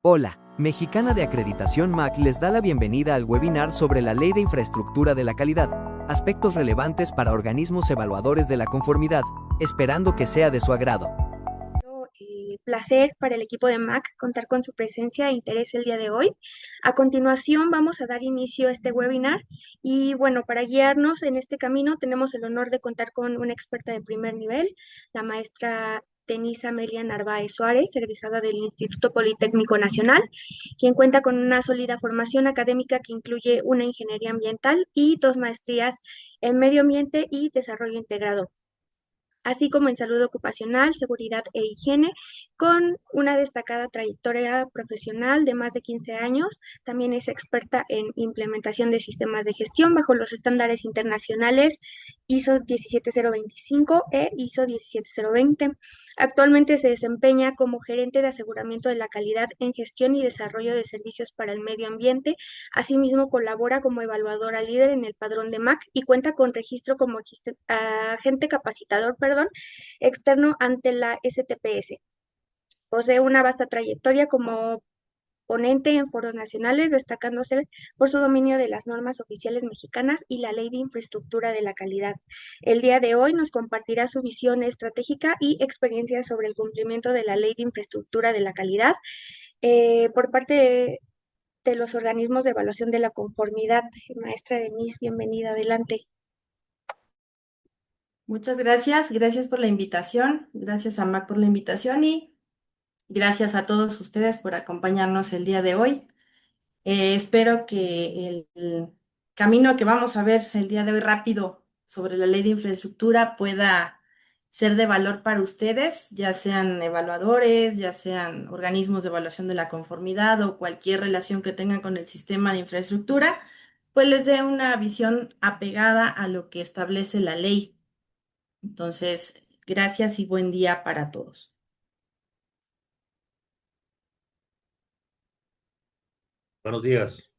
Hola, Mexicana de Acreditación MAC les da la bienvenida al webinar sobre la Ley de Infraestructura de la Calidad, aspectos relevantes para organismos evaluadores de la conformidad, esperando que sea de su agrado. Placer para el equipo de MAC contar con su presencia e interés el día de hoy. A continuación vamos a dar inicio a este webinar y bueno, para guiarnos en este camino tenemos el honor de contar con una experta de primer nivel, la maestra Denisa Amelia Narváez Suárez, egresada del Instituto Politécnico Nacional, quien cuenta con una sólida formación académica que incluye una ingeniería ambiental y 2 maestrías en medio ambiente y desarrollo integrado, así como en salud ocupacional, seguridad e higiene, con una destacada trayectoria profesional de más de 15 años. También es experta en implementación de sistemas de gestión bajo los estándares internacionales ISO 17025 e ISO 17020. Actualmente se desempeña como gerente de aseguramiento de la calidad en gestión y desarrollo de servicios para el medio ambiente. Asimismo, colabora como evaluadora líder en el padrón de MAC y cuenta con registro como agente capacitador, externo ante la STPS. Posee una vasta trayectoria como ponente en foros nacionales, destacándose por su dominio de las normas oficiales mexicanas y la Ley de Infraestructura de la Calidad. El día de hoy nos compartirá su visión estratégica y experiencia sobre el cumplimiento de la Ley de Infraestructura de la Calidad por parte de los organismos de evaluación de la conformidad. Maestra Denise, bienvenida, adelante. Muchas gracias, gracias por la invitación, gracias a Mac por la invitación y gracias a todos ustedes por acompañarnos el día de hoy. Espero que el camino que vamos a ver el día de hoy rápido sobre la ley de infraestructura pueda ser de valor para ustedes, ya sean evaluadores, ya sean organismos de evaluación de la conformidad o cualquier relación que tengan con el sistema de infraestructura, pues les dé una visión apegada a lo que establece la ley. Entonces, gracias y buen día para todos. Buenos días.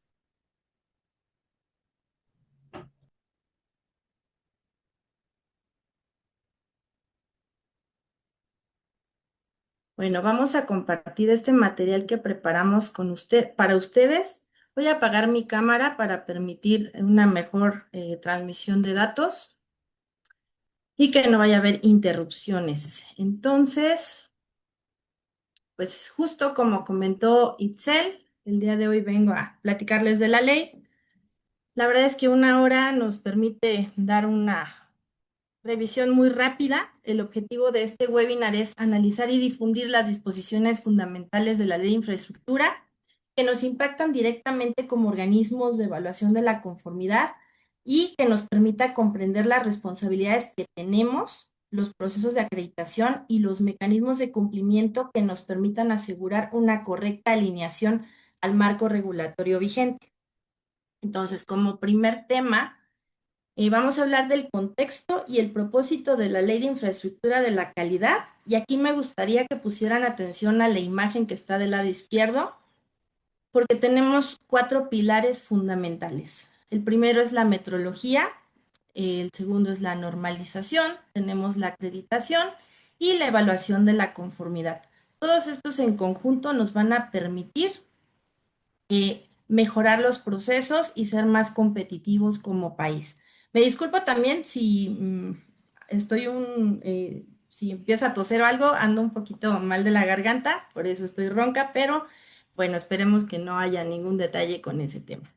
Bueno, vamos a compartir este material que preparamos con para ustedes. Voy a apagar mi cámara para permitir una mejor transmisión de datos y que no vaya a haber interrupciones. Entonces, pues justo como comentó Itzel, el día de hoy vengo a platicarles de la ley. La verdad es que una hora nos permite dar una revisión muy rápida. El objetivo de este webinar es analizar y difundir las disposiciones fundamentales de la Ley de Infraestructura que nos impactan directamente como organismos de evaluación de la conformidad y que nos permita comprender las responsabilidades que tenemos, los procesos de acreditación y los mecanismos de cumplimiento que nos permitan asegurar una correcta alineación al marco regulatorio vigente. Entonces, como primer tema, vamos a hablar del contexto y el propósito de la Ley de Infraestructura de la Calidad. Y aquí me gustaría que pusieran atención a la imagen que está del lado izquierdo, porque tenemos 4 pilares fundamentales. El primero es la metrología, el segundo es la normalización, tenemos la acreditación y la evaluación de la conformidad. Todos estos en conjunto nos van a permitir mejorar los procesos y ser más competitivos como país. Me disculpo también si si empiezo a toser o algo, ando un poquito mal de la garganta, por eso estoy ronca, pero bueno, esperemos que no haya ningún detalle con ese tema.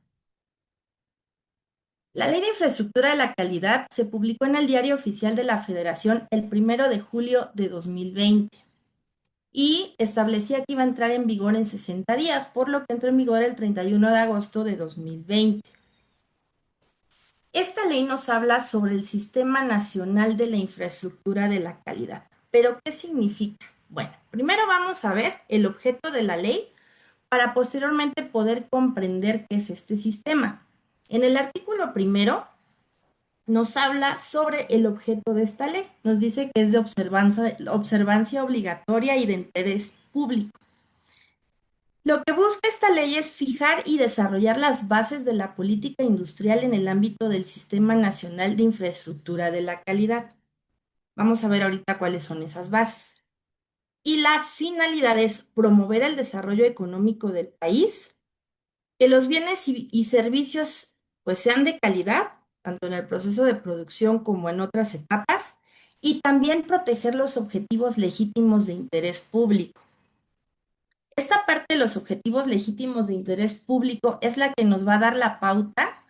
La Ley de Infraestructura de la Calidad se publicó en el Diario Oficial de la Federación el 1 de julio de 2020 y establecía que iba a entrar en vigor en 60 días, por lo que entró en vigor el 31 de agosto de 2020. Esta ley nos habla sobre el Sistema Nacional de la Infraestructura de la Calidad. ¿Pero qué significa? Bueno, primero vamos a ver el objeto de la ley para posteriormente poder comprender qué es este sistema. En el artículo primero nos habla sobre el objeto de esta ley. Nos dice que es de observancia obligatoria y de interés público. Lo que busca esta ley es fijar y desarrollar las bases de la política industrial en el ámbito del Sistema Nacional de Infraestructura de la Calidad. Vamos a ver ahorita cuáles son esas bases. y la finalidad es promover el desarrollo económico del país, que los bienes y servicios pues sean de calidad, tanto en el proceso de producción como en otras etapas, y también proteger los objetivos legítimos de interés público. Esta parte de los objetivos legítimos de interés público es la que nos va a dar la pauta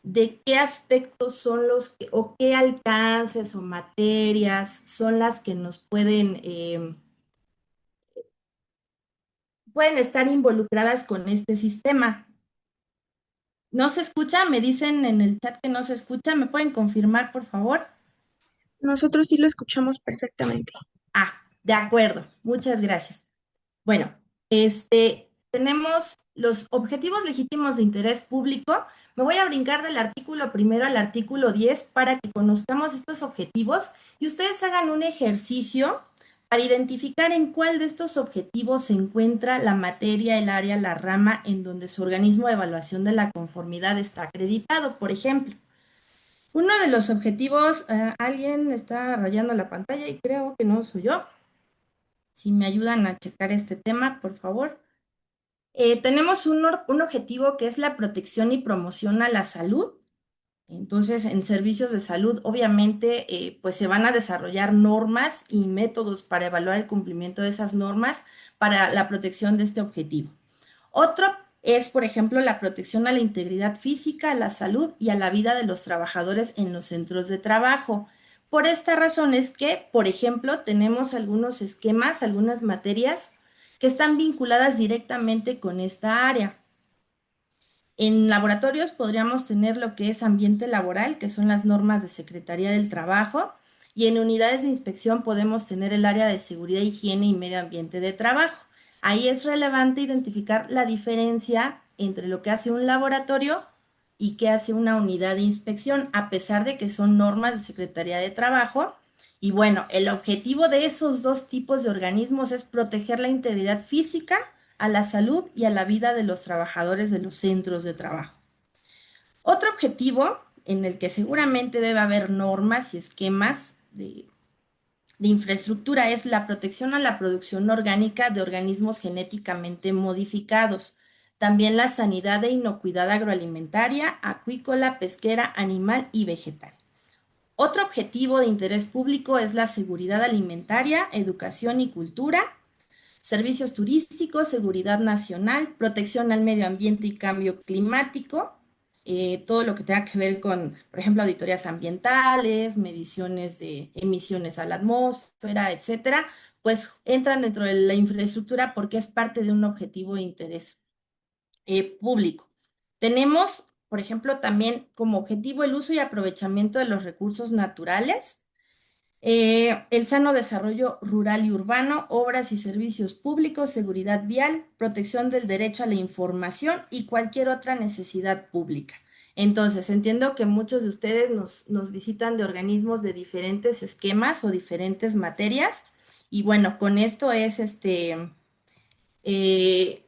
de qué aspectos son los que, o qué alcances o materias son las que nos pueden estar involucradas con este sistema. ¿No se escucha? Me dicen en el chat que no se escucha. ¿Me pueden confirmar, por favor? Nosotros sí lo escuchamos perfectamente. Ah, de acuerdo. Muchas gracias. Bueno, tenemos los objetivos legítimos de interés público. Me voy a brincar del artículo primero al artículo 10 para que conozcamos estos objetivos y ustedes hagan un ejercicio para identificar en cuál de estos objetivos se encuentra la materia, el área, la rama en donde su organismo de evaluación de la conformidad está acreditado, por ejemplo. Uno de los objetivos, alguien está rayando la pantalla y creo que no soy yo. Si me ayudan a checar este tema, por favor. Tenemos un objetivo que es la protección y promoción a la salud. Entonces, en servicios de salud, obviamente, pues se van a desarrollar normas y métodos para evaluar el cumplimiento de esas normas para la protección de este objetivo. Otro es, por ejemplo, la protección a la integridad física, a la salud y a la vida de los trabajadores en los centros de trabajo. Por esta razón es que, por ejemplo, tenemos algunos esquemas, algunas materias que están vinculadas directamente con esta área. En laboratorios podríamos tener lo que es ambiente laboral, que son las normas de Secretaría del Trabajo, y en unidades de inspección podemos tener el área de seguridad, higiene y medio ambiente de trabajo. Ahí es relevante identificar la diferencia entre lo que hace un laboratorio y qué hace una unidad de inspección, a pesar de que son normas de Secretaría de Trabajo. Y bueno, el objetivo de esos dos tipos de organismos es proteger la integridad física, a la salud y a la vida de los trabajadores de los centros de trabajo. Otro objetivo en el que seguramente debe haber normas y esquemas de infraestructura es la protección a la producción orgánica de organismos genéticamente modificados. También la sanidad e inocuidad agroalimentaria, acuícola, pesquera, animal y vegetal. Otro objetivo de interés público es la seguridad alimentaria, educación y cultura, servicios turísticos, seguridad nacional, protección al medio ambiente y cambio climático, todo lo que tenga que ver con, por ejemplo, auditorías ambientales, mediciones de emisiones a la atmósfera, etcétera, pues entran dentro de la infraestructura porque es parte de un objetivo de interés público. Tenemos, por ejemplo, también como objetivo el uso y aprovechamiento de los recursos naturales, el sano desarrollo rural y urbano, obras y servicios públicos, seguridad vial, protección del derecho a la información y cualquier otra necesidad pública. Entonces, entiendo que muchos de ustedes nos visitan de organismos de diferentes esquemas o diferentes materias. Y bueno, con esto es eh,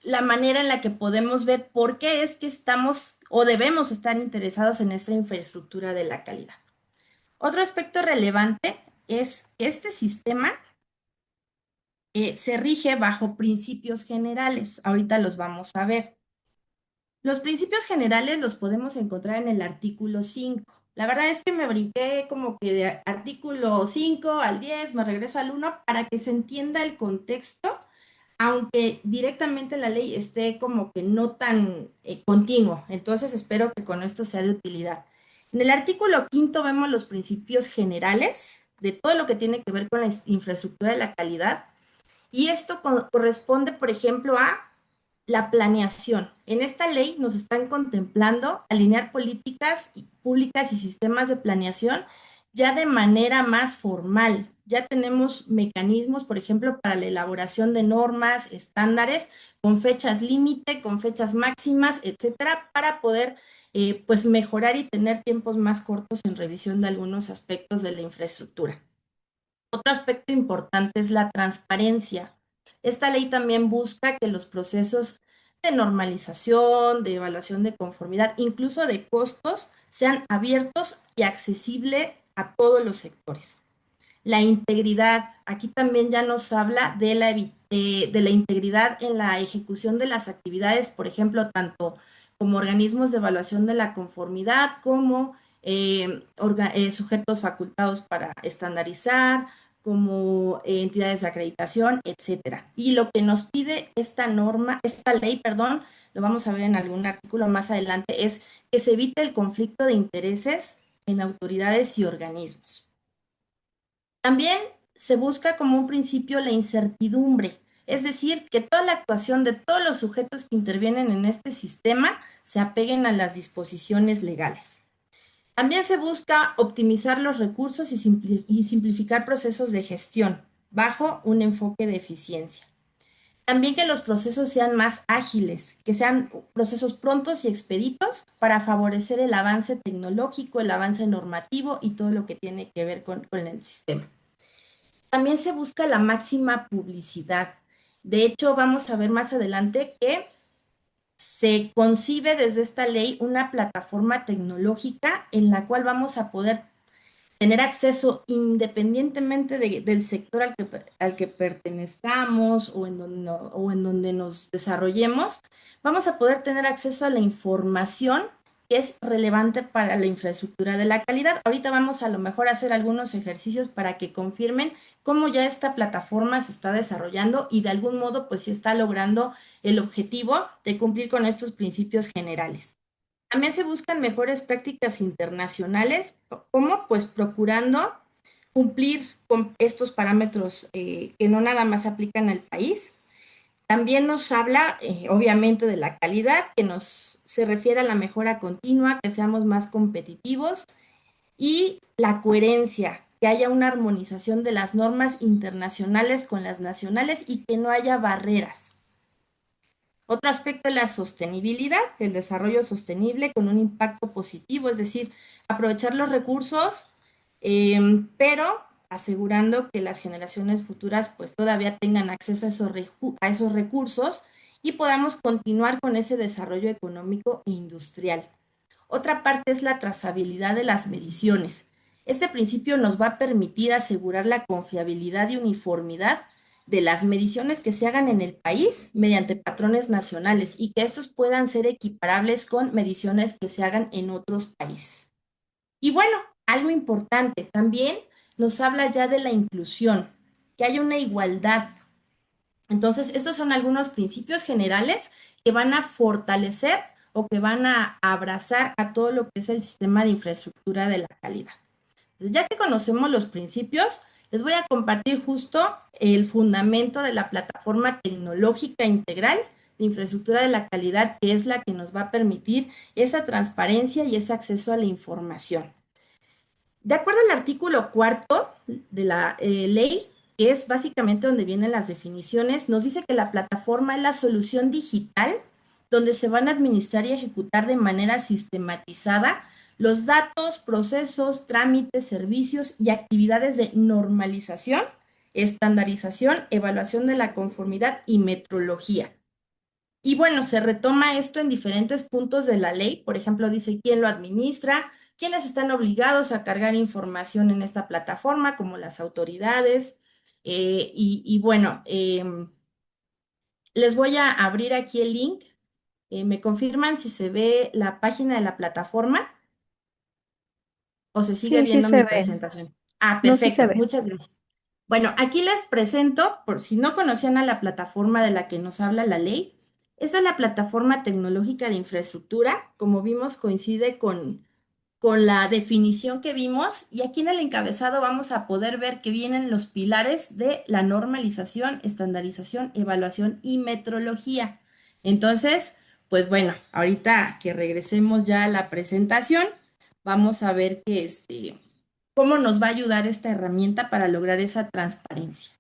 la manera en la que podemos ver por qué es que estamos o debemos estar interesados en esta infraestructura de la calidad. Otro aspecto relevante es que este sistema se rige bajo principios generales. Ahorita los vamos a ver. Los principios generales los podemos encontrar en el artículo 5. La verdad es que me brinqué como que de artículo 5 al 10, me regreso al 1 para que se entienda el contexto, aunque directamente la ley esté como que no tan continuo. Entonces espero que con esto sea de utilidad. En el artículo 5 vemos los principios generales de todo lo que tiene que ver con la infraestructura de la calidad. Y esto corresponde, por ejemplo, a la planeación. En esta ley nos están contemplando alinear políticas públicas y sistemas de planeación ya de manera más formal. Ya tenemos mecanismos, por ejemplo, para la elaboración de normas, estándares, con fechas límite, con fechas máximas, etcétera, para poder pues mejorar y tener tiempos más cortos en revisión de algunos aspectos de la infraestructura. Otro aspecto importante es la transparencia. Esta ley también busca que los procesos de normalización, de evaluación de conformidad, incluso de costos, sean abiertos y accesibles a todos los sectores. La integridad, aquí también ya nos habla de la integridad en la ejecución de las actividades, por ejemplo, tanto como organismos de evaluación de la conformidad, como sujetos facultados para estandarizar, como entidades de acreditación, etcétera. Y lo que nos pide esta ley, perdón, lo vamos a ver en algún artículo más adelante, es que se evite el conflicto de intereses en autoridades y organismos. También se busca como un principio la incertidumbre, es decir, que toda la actuación de todos los sujetos que intervienen en este sistema se apeguen a las disposiciones legales. También se busca optimizar los recursos y simplificar procesos de gestión bajo un enfoque de eficiencia. También que los procesos sean más ágiles, que sean procesos prontos y expeditos para favorecer el avance tecnológico, el avance normativo y todo lo que tiene que ver con el sistema. También se busca la máxima publicidad. De hecho, vamos a ver más adelante que se concibe desde esta ley una plataforma tecnológica en la cual vamos a poder tener acceso independientemente del sector al que pertenezcamos o en donde nos desarrollemos, vamos a poder tener acceso a la información que es relevante para la infraestructura de la calidad. Ahorita vamos a lo mejor a hacer algunos ejercicios para que confirmen cómo ya esta plataforma se está desarrollando y de algún modo pues sí está logrando el objetivo de cumplir con estos principios generales. También se buscan mejores prácticas internacionales, como pues procurando cumplir con estos parámetros que no nada más aplican al país. También nos habla, obviamente, de la calidad, se refiere a la mejora continua, que seamos más competitivos, y la coherencia, que haya una armonización de las normas internacionales con las nacionales y que no haya barreras. Otro aspecto es la sostenibilidad, el desarrollo sostenible con un impacto positivo, es decir, aprovechar los recursos, pero asegurando que las generaciones futuras pues todavía tengan acceso a esos recursos y podamos continuar con ese desarrollo económico e industrial. Otra parte es la trazabilidad de las mediciones. Este principio nos va a permitir asegurar la confiabilidad y uniformidad de las mediciones que se hagan en el país mediante patrones nacionales y que estos puedan ser equiparables con mediciones que se hagan en otros países. Y bueno, algo importante, también nos habla ya de la inclusión, que haya una igualdad. Entonces, estos son algunos principios generales que van a fortalecer o que van a abrazar a todo lo que es el sistema de infraestructura de la calidad. Entonces, ya que conocemos los principios, les voy a compartir justo el fundamento de la plataforma tecnológica integral de infraestructura de la calidad, que es la que nos va a permitir esa transparencia y ese acceso a la información. De acuerdo al artículo 4 de la ley, que es básicamente donde vienen las definiciones, nos dice que la plataforma es la solución digital donde se van a administrar y ejecutar de manera sistematizada los datos, procesos, trámites, servicios y actividades de normalización, estandarización, evaluación de la conformidad y metrología. Y bueno, se retoma esto en diferentes puntos de la ley. Por ejemplo, dice quién lo administra, quiénes están obligados a cargar información en esta plataforma, como las autoridades. Bueno, les voy a abrir aquí el link. ¿Me confirman si se ve la página de la plataforma o se sigue Sí, sí viendo se mi ve. presentación? Ah, No, sí se perfecto, ve. muchas gracias. Bueno, aquí les presento, por si no conocían a la plataforma de la que nos habla la ley, esta es la plataforma tecnológica de infraestructura, como vimos coincide con la definición que vimos y aquí en el encabezado vamos a poder ver que vienen los pilares de la normalización, estandarización, evaluación y metrología. Entonces, pues bueno, ahorita que regresemos ya a la presentación, vamos a ver cómo nos va a ayudar esta herramienta para lograr esa transparencia.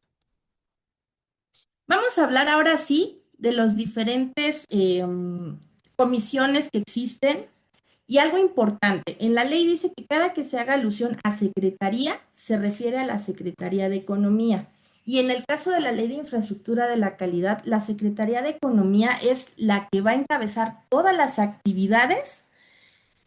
Vamos a hablar ahora sí de los diferentes comisiones que existen. Y algo importante, en la ley dice que cada que se haga alusión a secretaría, se refiere a la Secretaría de Economía. Y en el caso de la Ley de Infraestructura de la Calidad, la Secretaría de Economía es la que va a encabezar todas las actividades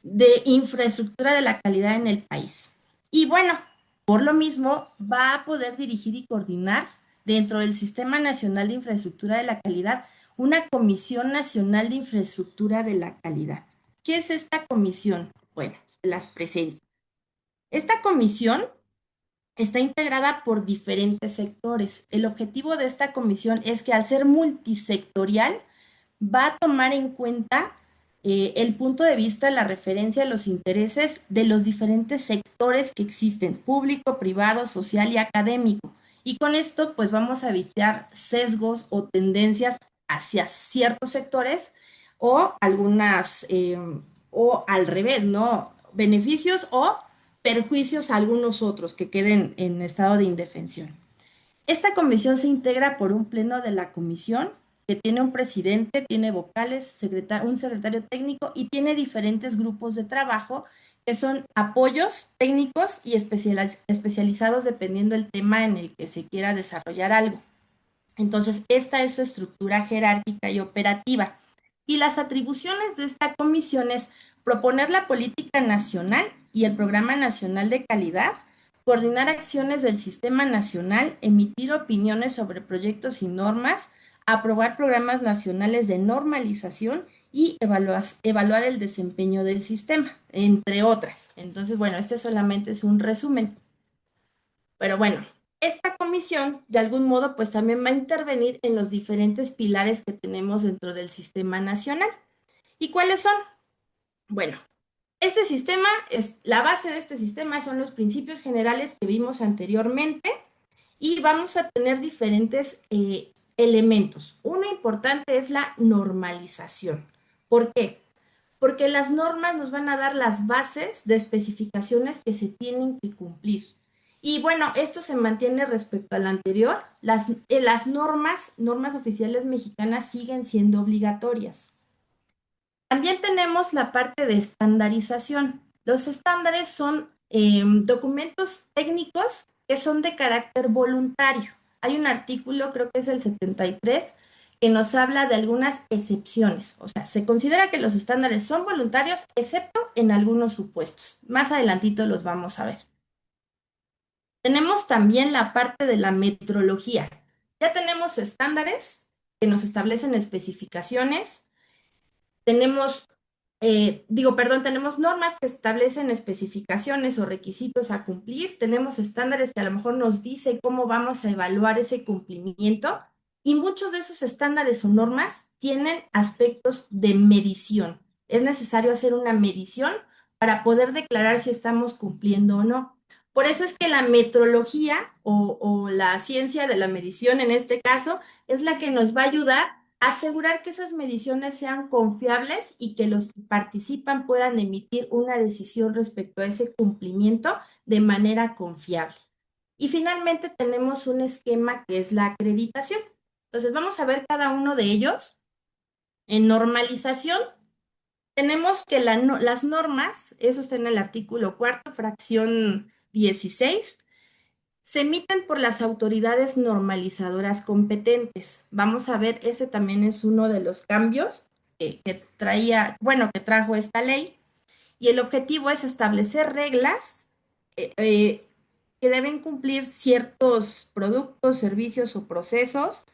de infraestructura de la calidad en el país. Y bueno, Por lo mismo, va a poder dirigir y coordinar dentro del Sistema Nacional de Infraestructura de la Calidad una Comisión Nacional de Infraestructura de la Calidad. ¿Qué es esta comisión? Bueno, se las presento. Esta comisión está integrada por diferentes sectores. El objetivo de esta comisión es que al ser multisectorial va a tomar en cuenta el punto de vista, la referencia a los intereses de los diferentes sectores que existen, público, privado, social y académico. Y con esto, pues vamos a evitar sesgos o tendencias hacia ciertos sectores o algunas, o al revés, ¿no? Beneficios o perjuicios a algunos otros que queden en estado de indefensión. Esta comisión se integra por un pleno de la comisión que tiene un presidente, tiene vocales, un secretario técnico y tiene diferentes grupos de trabajo que son apoyos técnicos y especializados dependiendo del tema en el que se quiera desarrollar algo. Entonces, esta es su estructura jerárquica y operativa. Y las atribuciones de esta comisión es proponer la política nacional y el programa nacional de calidad, coordinar acciones del sistema nacional, emitir opiniones sobre proyectos y normas, aprobar programas nacionales de normalización y evaluar el desempeño del sistema, entre otras. Entonces, bueno, este solamente es un resumen. Pero bueno, esta comisión, de algún modo, pues también va a intervenir en los diferentes pilares que tenemos dentro del sistema nacional. ¿Y cuáles son? Bueno, este sistema, la base de este sistema son los principios generales que vimos anteriormente y vamos a tener diferentes elementos. Uno importante es la normalización. ¿Por qué? Porque las normas nos van a dar las bases de especificaciones que se tienen que cumplir. Y bueno, esto se mantiene respecto al anterior. Las normas oficiales mexicanas siguen siendo obligatorias. También tenemos la parte de estandarización. Los estándares son documentos técnicos que son de carácter voluntario. Hay un artículo, creo que es el 73, que nos habla de algunas excepciones. O sea, se considera que los estándares son voluntarios, excepto en algunos supuestos. Más adelantito los vamos a ver. Tenemos también la parte de la metrología. Ya tenemos estándares que nos establecen especificaciones. Tenemos, tenemos normas que establecen especificaciones o requisitos a cumplir. Tenemos estándares que a lo mejor nos dicen cómo vamos a evaluar ese cumplimiento. Y muchos de esos estándares o normas tienen aspectos de medición. Es necesario hacer una medición para poder declarar si estamos cumpliendo o no. Por eso es que la metrología o la ciencia de la medición en este caso es la que nos va a ayudar a asegurar que esas mediciones sean confiables y que los que participan puedan emitir una decisión respecto a ese cumplimiento de manera confiable. Y finalmente tenemos un esquema que es la acreditación. Entonces vamos a ver cada uno de ellos. En normalización tenemos que las normas, eso está en el artículo 4, fracción 16, se emiten por las autoridades normalizadoras competentes. Vamos a ver, ese también es uno de los cambios que trajo esta ley. Y el objetivo es establecer reglas que deben cumplir ciertos productos, servicios o procesos.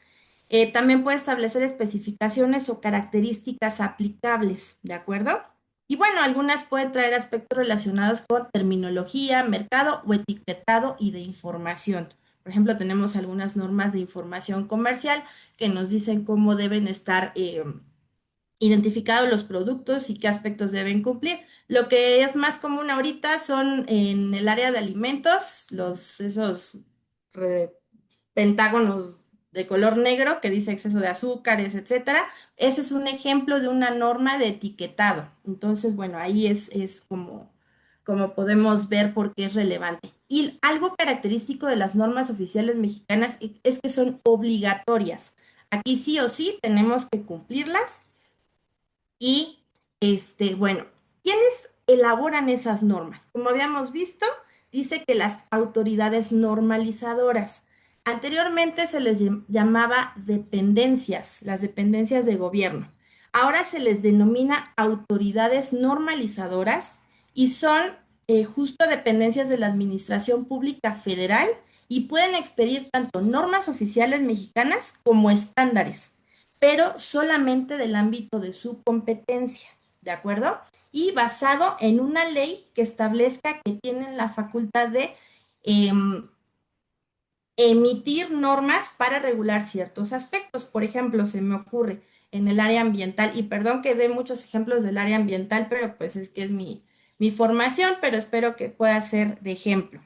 También puede establecer especificaciones o características aplicables, ¿de acuerdo? Y bueno, algunas pueden traer aspectos relacionados con terminología, mercado o etiquetado y de información. Por ejemplo, tenemos algunas normas de información comercial que nos dicen cómo deben estar identificados los productos y qué aspectos deben cumplir. Lo que es más común ahorita son en el área de alimentos, esos pentágonos de color negro que dice exceso de azúcares, etcétera. Ese es un ejemplo de una norma de etiquetado. Entonces, bueno, ahí es como podemos ver por qué es relevante. Y algo característico de las normas oficiales mexicanas es que son obligatorias. Aquí sí o sí tenemos que cumplirlas. Y, bueno, ¿quiénes elaboran esas normas? Como habíamos visto, dice que las autoridades normalizadoras. Anteriormente se les llamaba dependencias, las dependencias de gobierno. Ahora se les denomina autoridades normalizadoras y son justo dependencias de la Administración Pública Federal y pueden expedir tanto normas oficiales mexicanas como estándares, pero solamente del ámbito de su competencia, ¿de acuerdo? Y basado en una ley que establezca que tienen la facultad de emitir normas para regular ciertos aspectos. Por ejemplo, se me ocurre en el área ambiental, y perdón que dé muchos ejemplos del área ambiental, pero pues es que es mi formación, pero espero que pueda ser de ejemplo.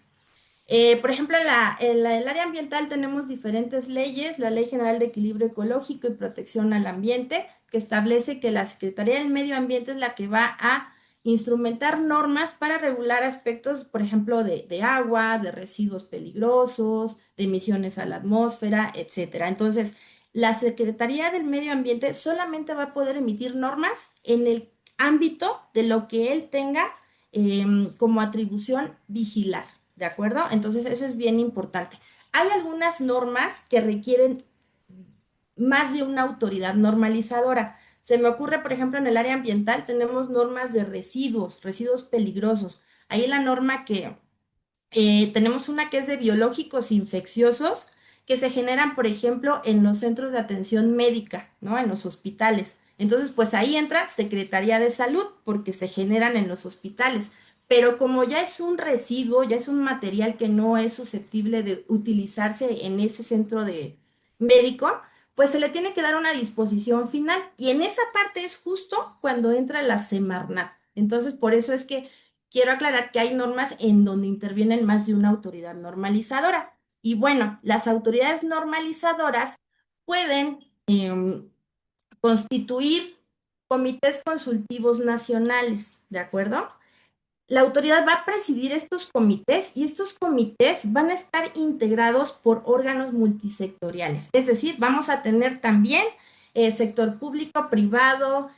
Por ejemplo, el área ambiental tenemos diferentes leyes, la Ley General de Equilibrio Ecológico y Protección al Ambiente, que establece que la Secretaría del Medio Ambiente es la que va a instrumentar normas para regular aspectos, por ejemplo, de agua, de residuos peligrosos, de emisiones a la atmósfera, etcétera. Entonces, la Secretaría del Medio Ambiente solamente va a poder emitir normas en el ámbito de lo que él tenga como atribución vigilar. ¿De acuerdo? Entonces, eso es bien importante. Hay algunas normas que requieren más de una autoridad normalizadora. Se me ocurre, por ejemplo, en el área ambiental tenemos normas de residuos peligrosos. Ahí la norma que tenemos una que es de biológicos infecciosos que se generan, por ejemplo, en los centros de atención médica, ¿no? En los hospitales. Entonces, pues ahí entra Secretaría de Salud porque se generan en los hospitales. Pero como ya es un residuo, ya es un material que no es susceptible de utilizarse en ese centro de médico, pues se le tiene que dar una disposición final. Y en esa parte es justo cuando entra la Semarnat. Entonces, por eso es que quiero aclarar que hay normas en donde intervienen más de una autoridad normalizadora. Y bueno, las autoridades normalizadoras pueden constituir comités consultivos nacionales, ¿de acuerdo? La autoridad va a presidir estos comités y estos comités van a estar integrados por órganos multisectoriales. Es decir, vamos a tener también sector público, privado,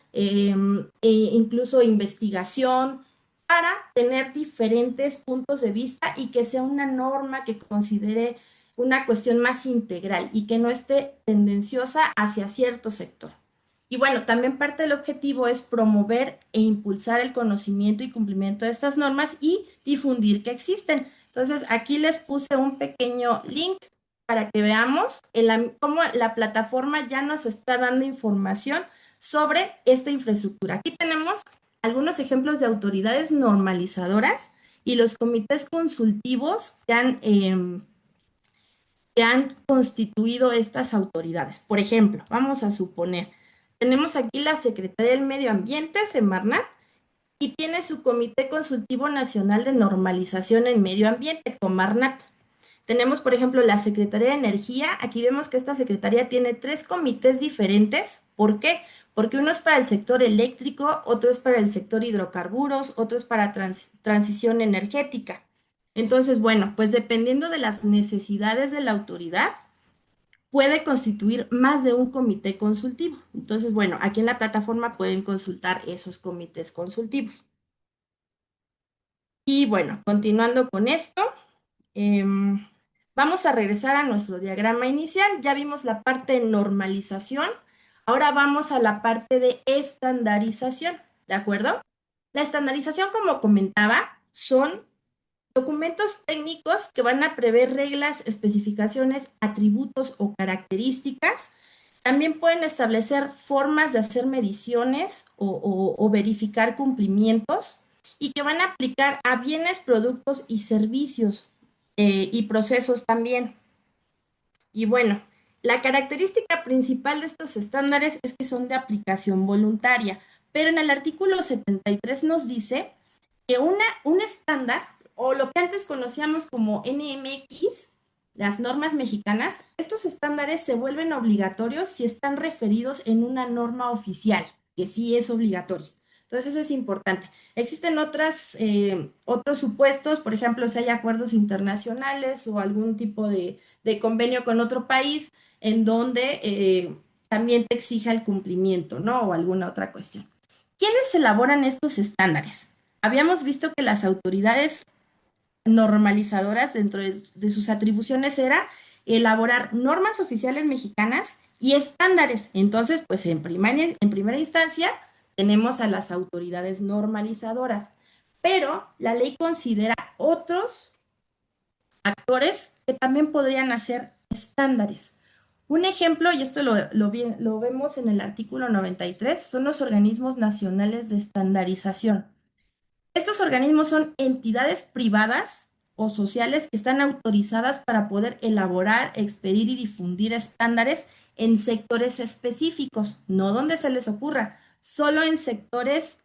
incluso investigación, para tener diferentes puntos de vista y que sea una norma que considere una cuestión más integral y que no esté tendenciosa hacia cierto sector. Y bueno, también parte del objetivo es promover e impulsar el conocimiento y cumplimiento de estas normas y difundir que existen. Entonces, aquí les puse un pequeño link para que veamos cómo la plataforma ya nos está dando información sobre esta infraestructura. Aquí tenemos algunos ejemplos de autoridades normalizadoras y los comités consultivos que han constituido estas autoridades. Por ejemplo, vamos a suponer, tenemos aquí la Secretaría del Medio Ambiente, Semarnat, y tiene su Comité Consultivo Nacional de Normalización en Medio Ambiente, Comarnat. Tenemos, por ejemplo, la Secretaría de Energía. Aquí vemos que esta secretaría tiene 3 comités diferentes. ¿Por qué? Porque uno es para el sector eléctrico, otro es para el sector hidrocarburos, otro es para transición energética. Entonces, bueno, pues dependiendo de las necesidades de la autoridad, puede constituir más de un comité consultivo. Entonces, bueno, aquí en la plataforma pueden consultar esos comités consultivos. Y bueno, continuando con esto, vamos a regresar a nuestro diagrama inicial. Ya vimos la parte de normalización. Ahora vamos a la parte de estandarización, ¿de acuerdo? La estandarización, como comentaba, son documentos técnicos que van a prever reglas, especificaciones, atributos o características. También pueden establecer formas de hacer mediciones o verificar cumplimientos y que van a aplicar a bienes, productos y servicios y procesos también. Y bueno, la característica principal de estos estándares es que son de aplicación voluntaria, pero en el artículo 73 nos dice que un estándar, o lo que antes conocíamos como NMX, las normas mexicanas, estos estándares se vuelven obligatorios si están referidos en una norma oficial, que sí es obligatorio. Entonces, eso es importante. Existen otros supuestos, por ejemplo, si hay acuerdos internacionales o algún tipo de convenio con otro país en donde también te exija el cumplimiento, ¿no? O alguna otra cuestión. ¿Quiénes elaboran estos estándares? Habíamos visto que las autoridades normalizadoras dentro de sus atribuciones era elaborar normas oficiales mexicanas y estándares. Entonces, pues en primera instancia tenemos a las autoridades normalizadoras, pero la ley considera otros actores que también podrían hacer estándares. Un ejemplo, y esto lo vemos en el artículo 93, son los organismos nacionales de estandarización. Estos organismos son entidades privadas o sociales que están autorizadas para poder elaborar, expedir y difundir estándares en sectores específicos, no donde se les ocurra, solo en sectores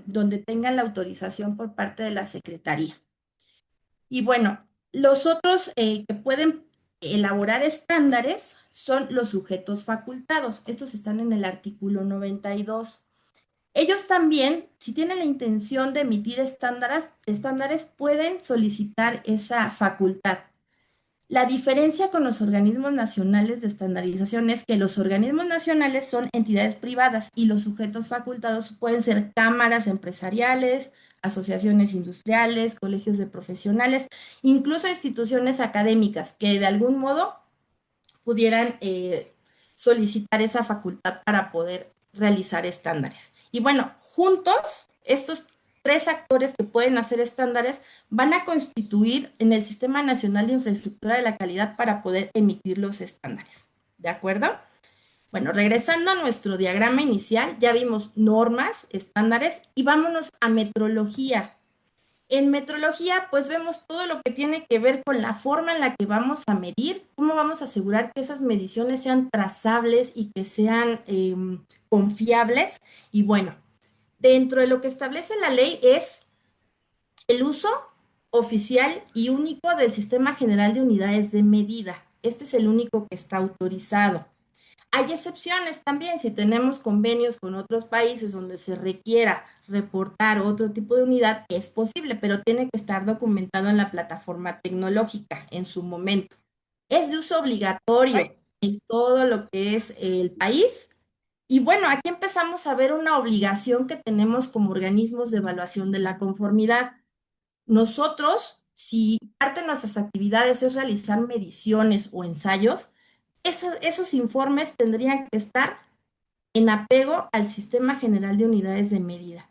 donde tengan la autorización por parte de la Secretaría. Y bueno, los otros que pueden elaborar estándares son los sujetos facultados. Estos están en el artículo 92. Ellos también, si tienen la intención de emitir estándares, pueden solicitar esa facultad. La diferencia con los organismos nacionales de estandarización es que los organismos nacionales son entidades privadas y los sujetos facultados pueden ser cámaras empresariales, asociaciones industriales, colegios de profesionales, incluso instituciones académicas que de algún modo pudieran solicitar esa facultad para poder realizar estándares. Y bueno, juntos, estos tres actores que pueden hacer estándares van a constituir en el Sistema Nacional de Infraestructura de la Calidad para poder emitir los estándares. ¿De acuerdo? Bueno, regresando a nuestro diagrama inicial, ya vimos normas, estándares y vámonos a metrología. En metrología, pues vemos todo lo que tiene que ver con la forma en la que vamos a medir, cómo vamos a asegurar que esas mediciones sean trazables y que sean confiables. Y bueno, dentro de lo que establece la ley es el uso oficial y único del Sistema General de Unidades de Medida. Este es el único que está autorizado. Hay excepciones también, si tenemos convenios con otros países donde se requiera reportar otro tipo de unidad, es posible, pero tiene que estar documentado en la plataforma tecnológica en su momento. Es de uso obligatorio en todo lo que es el país. Y bueno, aquí empezamos a ver una obligación que tenemos como organismos de evaluación de la conformidad. Nosotros, si parte de nuestras actividades es realizar mediciones o ensayos, esos informes tendrían que estar en apego al Sistema General de Unidades de Medida.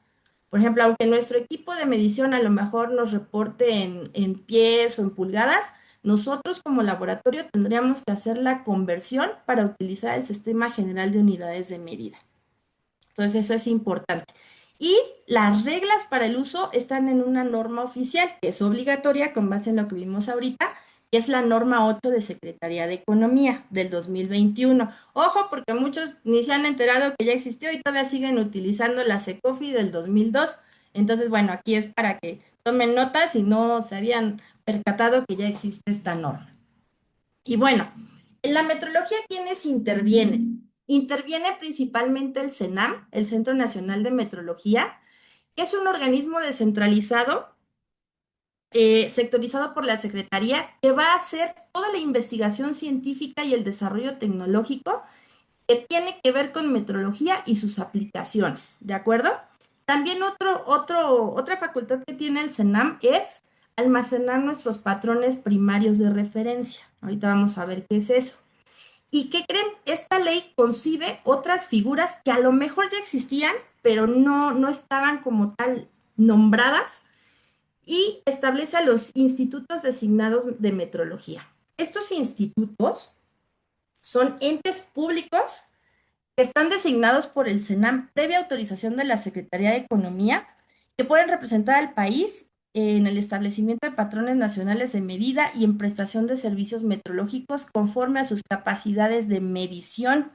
Por ejemplo, aunque nuestro equipo de medición a lo mejor nos reporte en pies o en pulgadas, nosotros como laboratorio tendríamos que hacer la conversión para utilizar el Sistema General de Unidades de Medida. Entonces, eso es importante. Y las reglas para el uso están en una norma oficial que es obligatoria con base en lo que vimos ahorita, que es la norma 8 de Secretaría de Economía del 2021. Ojo, porque muchos ni se han enterado que ya existió y todavía siguen utilizando la SECOFI del 2002. Entonces, bueno, aquí es para que tomen notas si no se habían percatado que ya existe esta norma. Y bueno, en la metrología, ¿quiénes intervienen? Interviene principalmente el CENAM, el Centro Nacional de Metrología, que es un organismo descentralizado, sectorizado por la Secretaría, que va a hacer toda la investigación científica y el desarrollo tecnológico que tiene que ver con metrología y sus aplicaciones, ¿de acuerdo? También otra facultad que tiene el CENAM es almacenar nuestros patrones primarios de referencia. Ahorita vamos a ver qué es eso. ¿Y qué creen? Esta ley concibe otras figuras que a lo mejor ya existían, pero no estaban como tal nombradas y establece a los institutos designados de metrología. Estos institutos son entes públicos que están designados por el CENAM previa autorización de la Secretaría de Economía, que pueden representar al país en el establecimiento de patrones nacionales de medida y en prestación de servicios metrológicos conforme a sus capacidades de medición.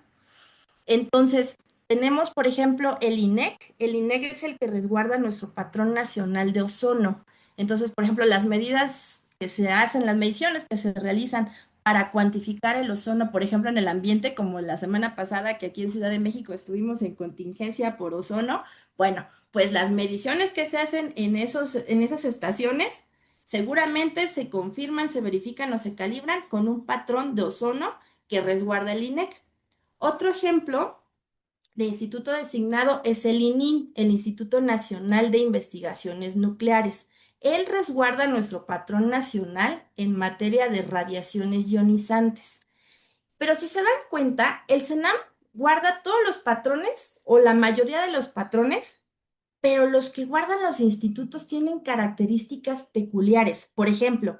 Entonces, tenemos, por ejemplo, el INEC. El INEC es el que resguarda nuestro patrón nacional de ozono. Entonces, por ejemplo, las medidas que se hacen, las mediciones que se realizan para cuantificar el ozono, por ejemplo, en el ambiente, como la semana pasada que aquí en Ciudad de México estuvimos en contingencia por ozono, bueno, pues las mediciones que se hacen en esas estaciones seguramente se confirman, se verifican o se calibran con un patrón de ozono que resguarda el INEC. Otro ejemplo de instituto designado es el ININ, el Instituto Nacional de Investigaciones Nucleares. Él resguarda nuestro patrón nacional en materia de radiaciones ionizantes. Pero si se dan cuenta, el CENAM guarda todos los patrones o la mayoría de los patrones pero los que guardan los institutos tienen características peculiares. Por ejemplo,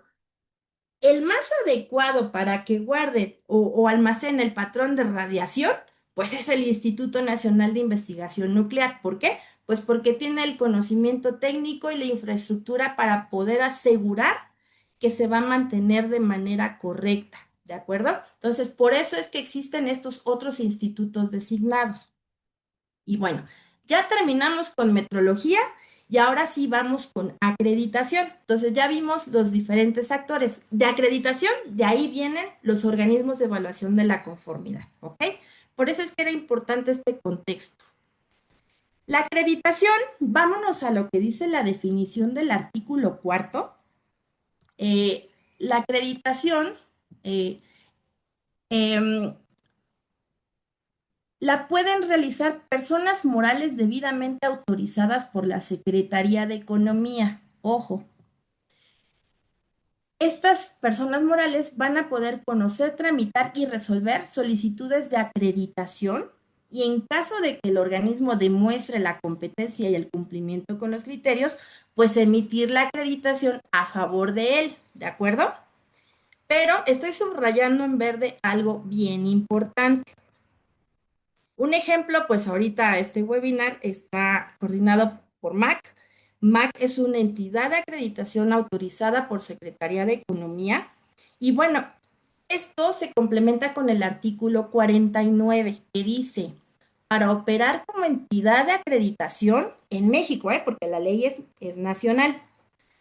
el más adecuado para que guarde o almacene el patrón de radiación, pues es el Instituto Nacional de Investigación Nuclear. ¿Por qué? Pues porque tiene el conocimiento técnico y la infraestructura para poder asegurar que se va a mantener de manera correcta, ¿de acuerdo? Entonces, por eso es que existen estos otros institutos designados. Y bueno, ya terminamos con metrología y ahora sí vamos con acreditación. Entonces ya vimos los diferentes actores de acreditación, de ahí vienen los organismos de evaluación de la conformidad, ¿ok? Por eso es que era importante este contexto. La acreditación, vámonos a lo que dice la definición del artículo cuarto. La acreditación eh, em, la pueden realizar personas morales debidamente autorizadas por la Secretaría de Economía. Ojo, estas personas morales van a poder conocer, tramitar y resolver solicitudes de acreditación y en caso de que el organismo demuestre la competencia y el cumplimiento con los criterios, pues emitir la acreditación a favor de él, ¿de acuerdo? Pero estoy subrayando en verde algo bien importante. Un ejemplo, pues ahorita este webinar está coordinado por MAC. MAC es una entidad de acreditación autorizada por Secretaría de Economía. Y bueno, esto se complementa con el artículo 49 que dice, para operar como entidad de acreditación en México, porque la ley es nacional,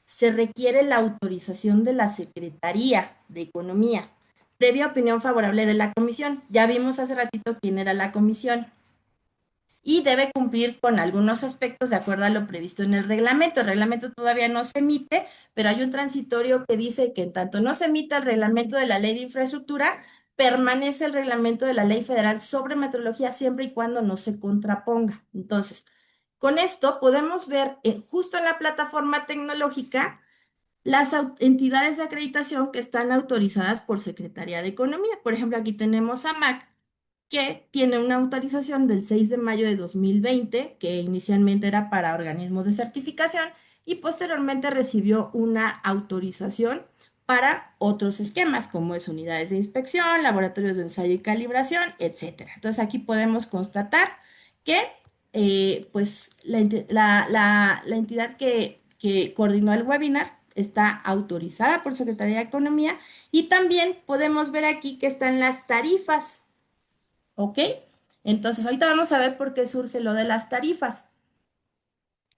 se requiere la autorización de la Secretaría de Economía, previa opinión favorable de la comisión. Ya vimos hace ratito quién era la comisión. Y debe cumplir con algunos aspectos de acuerdo a lo previsto en el reglamento. El reglamento todavía no se emite, pero hay un transitorio que dice que en tanto no se emita el reglamento de la Ley de Infraestructura, permanece el reglamento de la Ley Federal sobre Metrología siempre y cuando no se contraponga. Entonces, con esto podemos ver justo en la plataforma tecnológica las entidades de acreditación que están autorizadas por Secretaría de Economía. Por ejemplo, aquí tenemos a MAC, que tiene una autorización del 6 de mayo de 2020, que inicialmente era para organismos de certificación y posteriormente recibió una autorización para otros esquemas, como es unidades de inspección, laboratorios de ensayo y calibración, etcétera. Entonces aquí podemos constatar que pues la entidad que coordinó el webinar está autorizada por Secretaría de Economía y también podemos ver aquí que están las tarifas. ¿Ok? Entonces, ahorita vamos a ver por qué surge lo de las tarifas.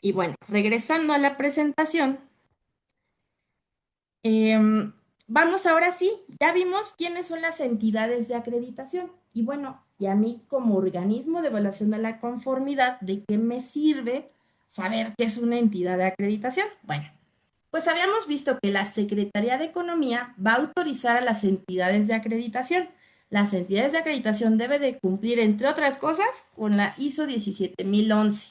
Y bueno, regresando a la presentación, vamos ahora sí, ya vimos quiénes son las entidades de acreditación. Y bueno, y a mí como organismo de evaluación de la conformidad, ¿de qué me sirve saber qué es una entidad de acreditación? Bueno, pues habíamos visto que la Secretaría de Economía va a autorizar a las entidades de acreditación. Las entidades de acreditación deben de cumplir, entre otras cosas, con la ISO 17011.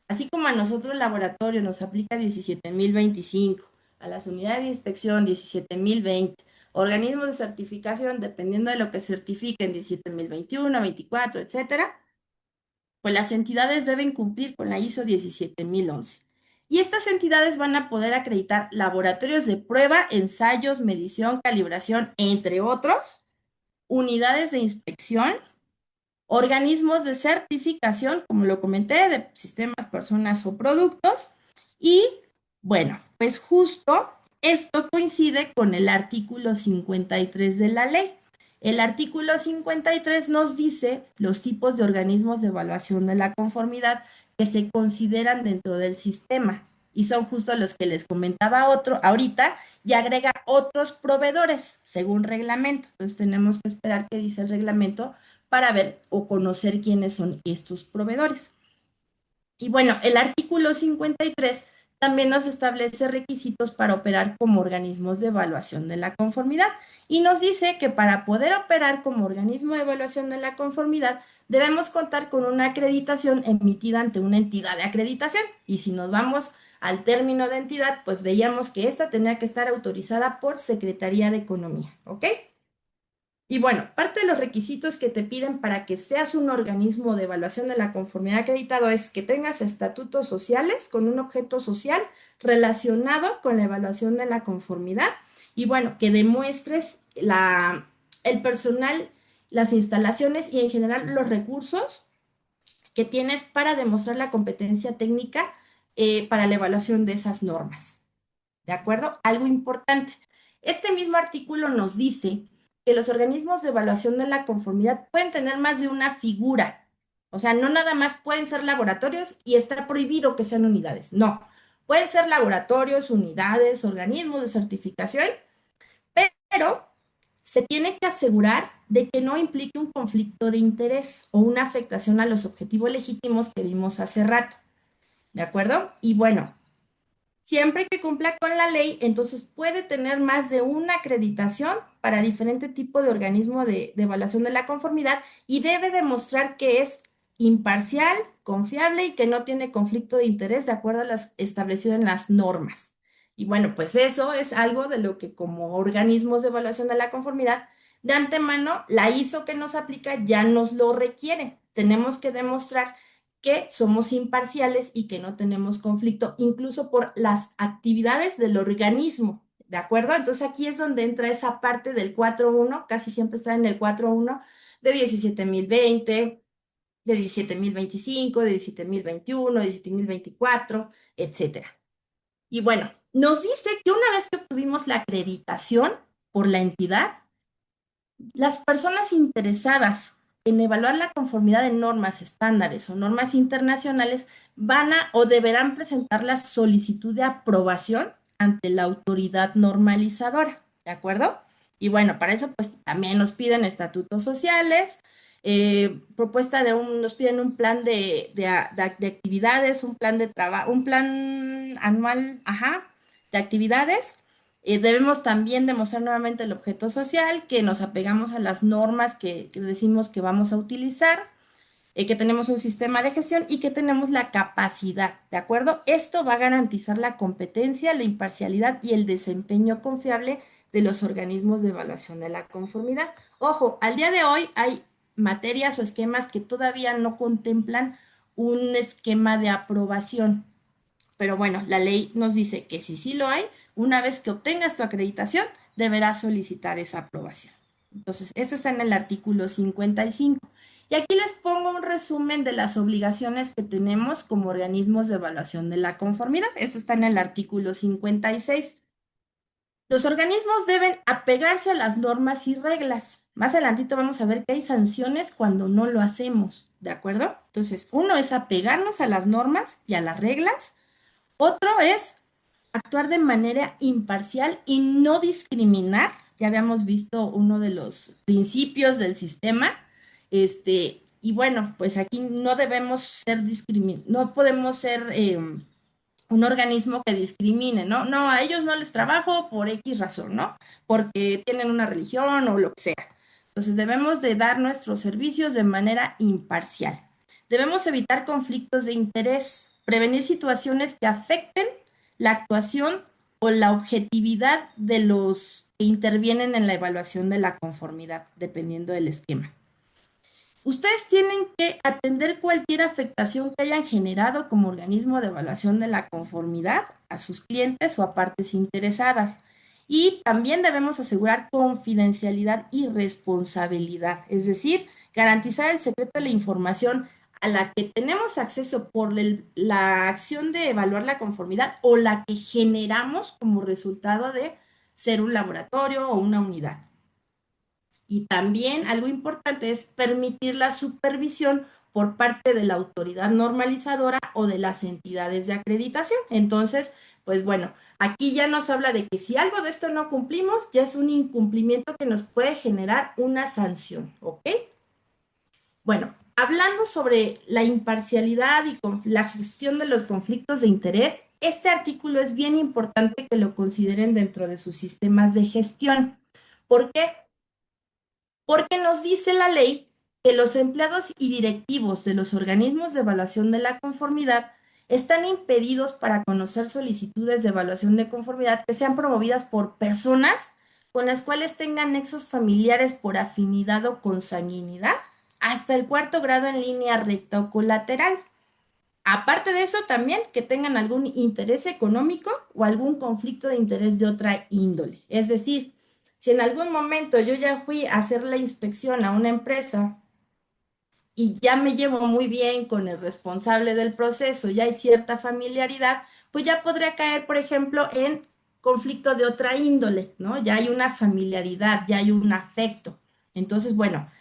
Así como a nosotros el laboratorio nos aplica 17025, a las unidades de inspección 17020, organismos de certificación, dependiendo de lo que certifiquen, 17021, 24, etcétera, pues las entidades deben cumplir con la ISO 17011. Y estas entidades van a poder acreditar laboratorios de prueba, ensayos, medición, calibración, entre otros, unidades de inspección, organismos de certificación, como lo comenté, de sistemas, personas o productos. Y bueno, pues justo esto coincide con el artículo 53 de la ley. El artículo 53 nos dice los tipos de organismos de evaluación de la conformidad que se consideran dentro del sistema y son justo los que les comentaba ahorita y agrega otros proveedores según reglamento. Entonces tenemos que esperar qué dice el reglamento para ver o conocer quiénes son estos proveedores. Y bueno, el artículo 53 también nos establece requisitos para operar como organismos de evaluación de la conformidad y nos dice que para poder operar como organismo de evaluación de la conformidad debemos contar con una acreditación emitida ante una entidad de acreditación. Y si nos vamos al término de entidad, pues veíamos que esta tenía que estar autorizada por Secretaría de Economía, ¿ok? Y bueno, parte de los requisitos que te piden para que seas un organismo de evaluación de la conformidad acreditado es que tengas estatutos sociales con un objeto social relacionado con la evaluación de la conformidad y bueno, que demuestres el personal, las instalaciones y en general los recursos que tienes para demostrar la competencia técnica para la evaluación de esas normas. ¿De acuerdo? Algo importante. Este mismo artículo nos dice que los organismos de evaluación de la conformidad pueden tener más de una figura. O sea, no nada más pueden ser laboratorios y está prohibido que sean unidades. No, pueden ser laboratorios, unidades, organismos de certificación, pero se tiene que asegurar de que no implique un conflicto de interés o una afectación a los objetivos legítimos que vimos hace rato. ¿De acuerdo? Y bueno, siempre que cumpla con la ley, entonces puede tener más de una acreditación para diferente tipo de organismo de evaluación de la conformidad y debe demostrar que es imparcial, confiable y que no tiene conflicto de interés de acuerdo a las establecido en las normas. Y bueno, pues eso es algo de lo que como organismos de evaluación de la conformidad, de antemano, la ISO que nos aplica ya nos lo requiere. Tenemos que demostrar que somos imparciales y que no tenemos conflicto, incluso por las actividades del organismo, ¿de acuerdo? Entonces aquí es donde entra esa parte del 4.1, casi siempre está en el 4.1, de 17.020, de 17.025, de 17.021, de 17.024, etcétera. Y bueno, nos dice que una vez que obtuvimos la acreditación por la entidad, las personas interesadas en evaluar la conformidad de normas, estándares o normas internacionales van a o deberán presentar la solicitud de aprobación ante la autoridad normalizadora, ¿de acuerdo? Y bueno, para eso pues también nos piden estatutos sociales, nos piden un plan de actividades, un plan de trabajo, un plan anual, ajá, de actividades. Debemos también demostrar nuevamente el objeto social, que nos apegamos a las normas que decimos que vamos a utilizar, que tenemos un sistema de gestión y que tenemos la capacidad, ¿de acuerdo? Esto va a garantizar la competencia, la imparcialidad y el desempeño confiable de los organismos de evaluación de la conformidad. Ojo, al día de hoy hay materias o esquemas que todavía no contemplan un esquema de aprobación. Pero bueno, la ley nos dice que si sí lo hay, una vez que obtengas tu acreditación, deberás solicitar esa aprobación. Entonces, esto está en el artículo 55. Y aquí les pongo un resumen de las obligaciones que tenemos como organismos de evaluación de la conformidad. Esto está en el artículo 56. Los organismos deben apegarse a las normas y reglas. Más adelantito vamos a ver que hay sanciones cuando no lo hacemos, ¿de acuerdo? Entonces, uno es apegarnos a las normas y a las reglas. Otro es actuar de manera imparcial y no discriminar. Ya habíamos visto uno de los principios del sistema. Y bueno, pues aquí no debemos ser no podemos ser un organismo que discrimine, ¿no? No, a ellos no les trabajo por X razón, ¿no? Porque tienen una religión o lo que sea. Entonces debemos de dar nuestros servicios de manera imparcial. Debemos evitar conflictos de interés, prevenir situaciones que afecten la actuación o la objetividad de los que intervienen en la evaluación de la conformidad, dependiendo del esquema. Ustedes tienen que atender cualquier afectación que hayan generado como organismo de evaluación de la conformidad a sus clientes o a partes interesadas. Y también debemos asegurar confidencialidad y responsabilidad, es decir, garantizar el secreto de la información a la que tenemos acceso por la acción de evaluar la conformidad o la que generamos como resultado de ser un laboratorio o una unidad. Y también algo importante es permitir la supervisión por parte de la autoridad normalizadora o de las entidades de acreditación. Entonces, pues bueno, aquí ya nos habla de que si algo de esto no cumplimos, ya es un incumplimiento que nos puede generar una sanción, ¿ok? Bueno, hablando sobre la imparcialidad y la gestión de los conflictos de interés, este artículo es bien importante que lo consideren dentro de sus sistemas de gestión. ¿Por qué? Porque nos dice la ley que los empleados y directivos de los organismos de evaluación de la conformidad están impedidos para conocer solicitudes de evaluación de conformidad que sean promovidas por personas con las cuales tengan nexos familiares por afinidad o consanguinidad, hasta el cuarto grado en línea recta o colateral. Aparte de eso, también que tengan algún interés económico o algún conflicto de interés de otra índole. Es decir, si en algún momento yo ya fui a hacer la inspección a una empresa y ya me llevo muy bien con el responsable del proceso, ya hay cierta familiaridad, pues ya podría caer, por ejemplo, en conflicto de otra índole, ¿no? Ya hay una familiaridad, ya hay un afecto. Entonces, bueno,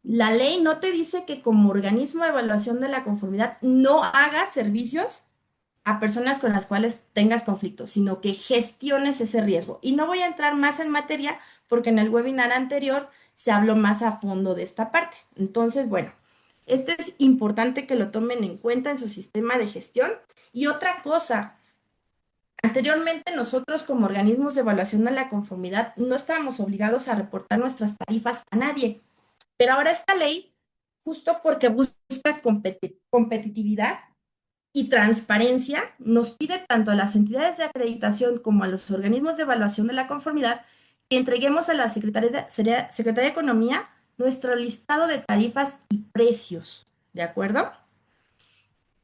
la ley no te dice que como organismo de evaluación de la conformidad no hagas servicios a personas con las cuales tengas conflictos, sino que gestiones ese riesgo. Y no voy a entrar más en materia porque en el webinar anterior se habló más a fondo de esta parte. Entonces, bueno, este es importante que lo tomen en cuenta en su sistema de gestión. Y otra cosa, anteriormente nosotros como organismos de evaluación de la conformidad no estábamos obligados a reportar nuestras tarifas a nadie. Pero ahora esta ley, justo porque busca competitividad y transparencia, nos pide tanto a las entidades de acreditación como a los organismos de evaluación de la conformidad que entreguemos a la Secretaría de Economía nuestro listado de tarifas y precios, ¿de acuerdo?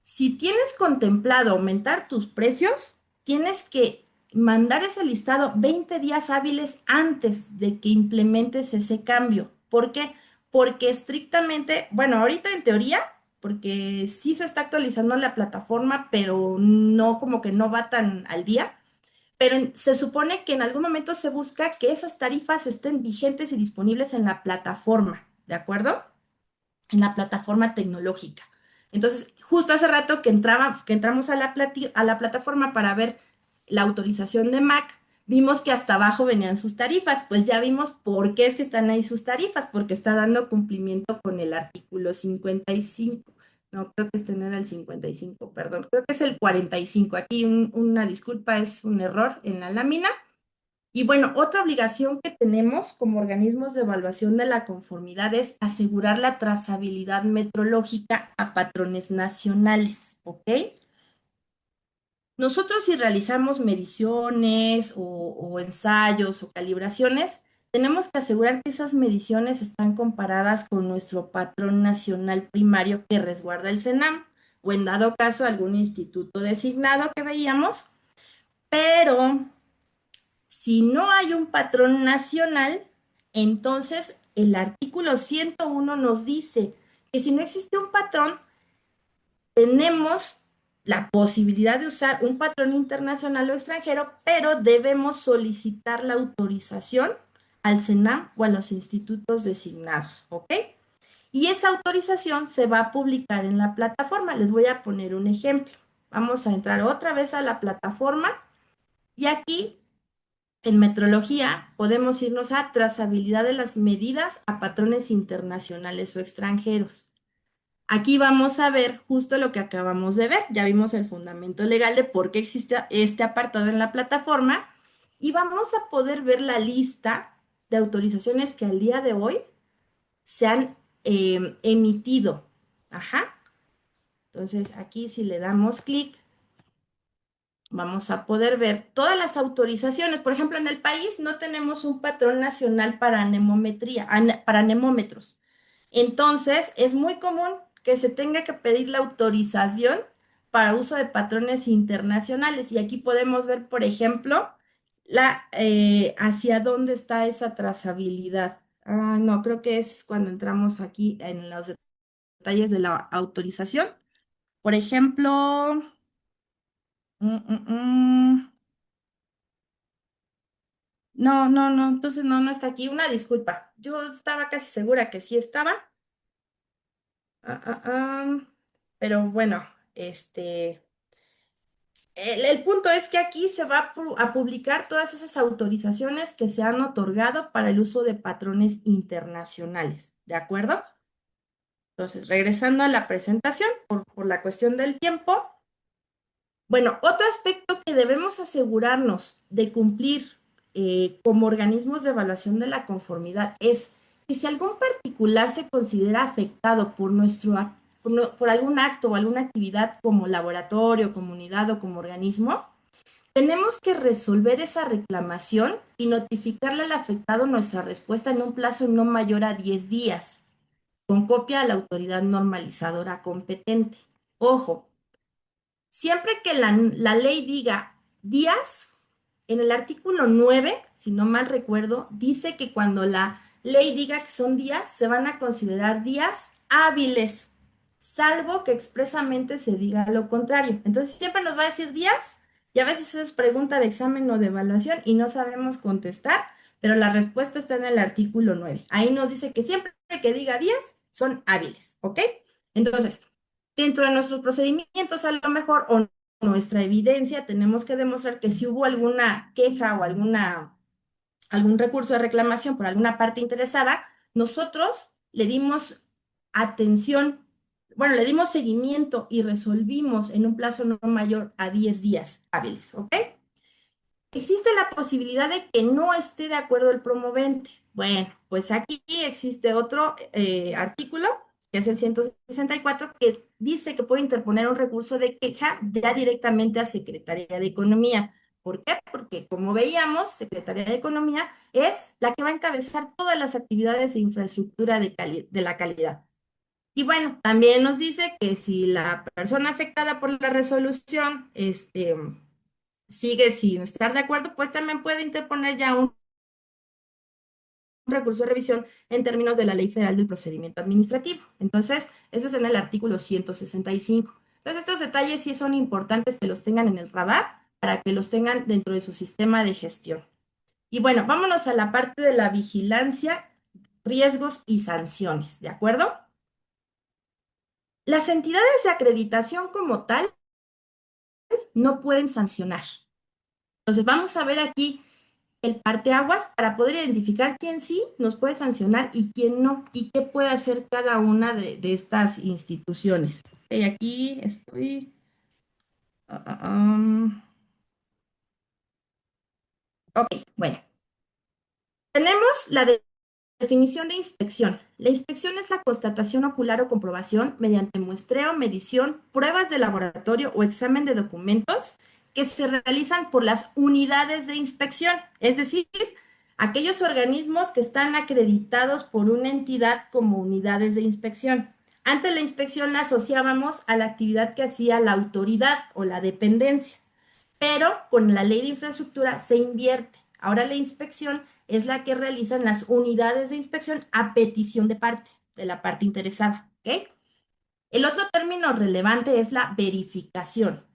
Si tienes contemplado aumentar tus precios, tienes que mandar ese listado 20 días hábiles antes de que implementes ese cambio. ¿Por qué? Porque estrictamente, bueno, ahorita en teoría, porque sí se está actualizando la plataforma, pero no como que no va tan al día, pero se supone que en algún momento se busca que esas tarifas estén vigentes y disponibles en la plataforma, ¿de acuerdo? En la plataforma tecnológica. Entonces, justo hace rato que entramos a la plataforma para ver la autorización de Mac, vimos que hasta abajo venían sus tarifas, pues ya vimos por qué es que están ahí sus tarifas, porque está dando cumplimiento con el artículo 55. No, creo que este no era el 55, perdón, creo que es el 45. Aquí una disculpa, es un error en la lámina. Y bueno, otra obligación que tenemos como organismos de evaluación de la conformidad es asegurar la trazabilidad metrológica a patrones nacionales, ¿ok? Nosotros si realizamos mediciones o ensayos o calibraciones, tenemos que asegurar que esas mediciones están comparadas con nuestro patrón nacional primario que resguarda el CENAM, o en dado caso algún instituto designado que veíamos, pero si no hay un patrón nacional, entonces el artículo 101 nos dice que si no existe un patrón, tenemos la posibilidad de usar un patrón internacional o extranjero, pero debemos solicitar la autorización al CENAM o a los institutos designados, ¿ok? Y esa autorización se va a publicar en la plataforma. Les voy a poner un ejemplo. Vamos a entrar otra vez a la plataforma y aquí en metrología podemos irnos a trazabilidad de las medidas a patrones internacionales o extranjeros. Aquí vamos a ver justo lo que acabamos de ver. Ya vimos el fundamento legal de por qué existe este apartado en la plataforma y vamos a poder ver la lista de autorizaciones que al día de hoy se han emitido. Ajá. Entonces aquí si le damos clic, vamos a poder ver todas las autorizaciones. Por ejemplo, en el país no tenemos un patrón nacional para anemometría, para anemómetros. Entonces, es muy común que se tenga que pedir la autorización para uso de patrones internacionales. Y aquí podemos ver, por ejemplo, hacia dónde está esa trazabilidad. Ah, no, creo que es cuando entramos aquí en los detalles de la autorización. Por ejemplo, mm, mm, mm. No, no, no, entonces no, no está aquí. Una disculpa. Yo estaba casi segura que sí estaba. Ah, ah, pero bueno, el punto es que aquí se va a publicar todas esas autorizaciones que se han otorgado para el uso de patrones internacionales, ¿de acuerdo? Entonces, regresando a la presentación, por la cuestión del tiempo, bueno, otro aspecto que debemos asegurarnos de cumplir como organismos de evaluación de la conformidad es que si algún particular se considera afectado por algún acto o alguna actividad como laboratorio, comunidad o como organismo, Tenemos que resolver esa reclamación y notificarle al afectado nuestra respuesta en un plazo no mayor a 10 días, con copia a la autoridad normalizadora competente. Ojo, siempre que la ley diga días, en el artículo 9, si no mal recuerdo, dice que cuando la ley diga que son días, se van a considerar días hábiles, salvo que expresamente se diga lo contrario. Entonces siempre nos va a decir días y a veces es pregunta de examen o de evaluación y no sabemos contestar, pero la respuesta está en el artículo 9. Ahí nos dice que siempre que diga días son hábiles, ¿ok? Entonces, dentro de nuestros procedimientos a lo mejor o nuestra evidencia tenemos que demostrar que si hubo alguna queja o algún recurso de reclamación por alguna parte interesada, nosotros le dimos atención, bueno, le dimos seguimiento y resolvimos en un plazo no mayor a 10 días hábiles, ¿ok? Existe la posibilidad de que no esté de acuerdo el promovente. Bueno, pues aquí existe otro artículo, que es el 164, que dice que puede interponer un recurso de queja ya directamente a Secretaría de Economía. ¿Por qué? Porque como veíamos, Secretaría de Economía es la que va a encabezar todas las actividades de infraestructura de la calidad. Y bueno, también nos dice que si la persona afectada por la resolución, sigue sin estar de acuerdo, pues también puede interponer ya un recurso de revisión en términos de la Ley Federal del Procedimiento Administrativo. Entonces, eso es en el artículo 165. Entonces, estos detalles sí son importantes que los tengan en el radar para que los tengan dentro de su sistema de gestión. Y bueno, vámonos a la parte de la vigilancia, riesgos y sanciones, ¿de acuerdo? Las entidades de acreditación como tal no pueden sancionar. Entonces, vamos a ver aquí el parteaguas para poder identificar quién sí nos puede sancionar y quién no, y qué puede hacer cada una de estas instituciones. Ok, aquí estoy. Ok, bueno. Tenemos la definición de inspección. La inspección es la constatación ocular o comprobación mediante muestreo, medición, pruebas de laboratorio o examen de documentos que se realizan por las unidades de inspección, es decir, aquellos organismos que están acreditados por una entidad como unidades de inspección. Antes la inspección la asociábamos a la actividad que hacía la autoridad o la dependencia, pero con la ley de infraestructura se invierte. Ahora la inspección es la que realizan las unidades de inspección a petición de la parte interesada, ¿ok? El otro término relevante es la verificación.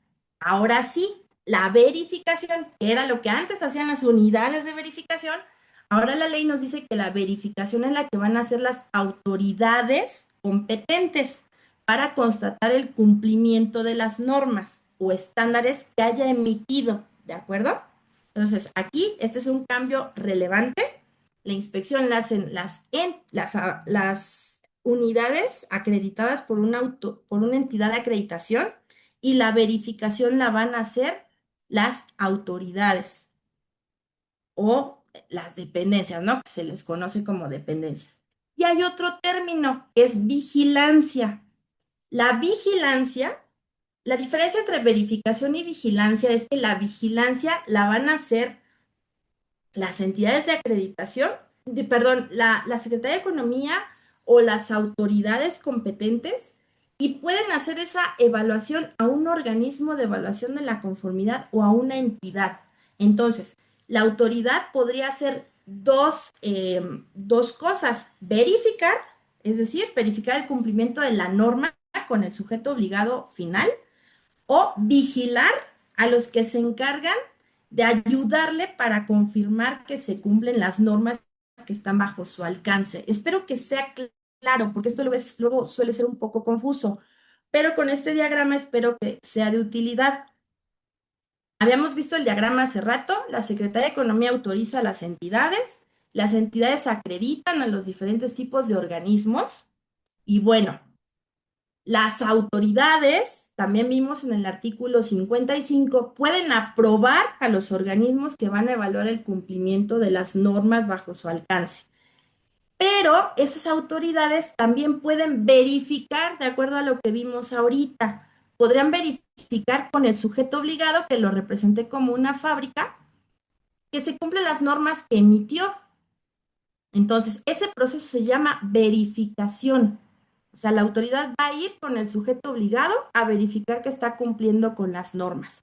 Ahora sí, la verificación, que era lo que antes hacían las unidades de verificación, ahora la ley nos dice que la verificación es la que van a hacer las autoridades competentes para constatar el cumplimiento de las normas o estándares que haya emitido, ¿de acuerdo? Entonces, aquí este es un cambio relevante. La inspección la hacen las unidades acreditadas por por una entidad de acreditación y la verificación la van a hacer las autoridades o las dependencias, ¿no? Que se les conoce como dependencias. Y hay otro término que es vigilancia. La vigilancia, la diferencia entre verificación y vigilancia es que la vigilancia la van a hacer las entidades de acreditación, perdón, la Secretaría de Economía o las autoridades competentes y pueden hacer esa evaluación a un organismo de evaluación de la conformidad o a una entidad. Entonces, la autoridad podría hacer dos cosas, verificar, es decir, verificar el cumplimiento de la norma con el sujeto obligado final o vigilar a los que se encargan de ayudarle para confirmar que se cumplen las normas que están bajo su alcance. Espero que sea claro, porque esto luego suele ser un poco confuso, pero con este diagrama espero que sea de utilidad. Habíamos visto el diagrama hace rato, la Secretaría de Economía autoriza a las entidades acreditan a los diferentes tipos de organismos y bueno, las autoridades, también vimos en el artículo 55, pueden aprobar a los organismos que van a evaluar el cumplimiento de las normas bajo su alcance. Pero esas autoridades también pueden verificar, de acuerdo a lo que vimos ahorita, podrían verificar con el sujeto obligado, que lo representé como una fábrica, que se cumplen las normas que emitió. Entonces, ese proceso se llama verificación. O sea, la autoridad va a ir con el sujeto obligado a verificar que está cumpliendo con las normas.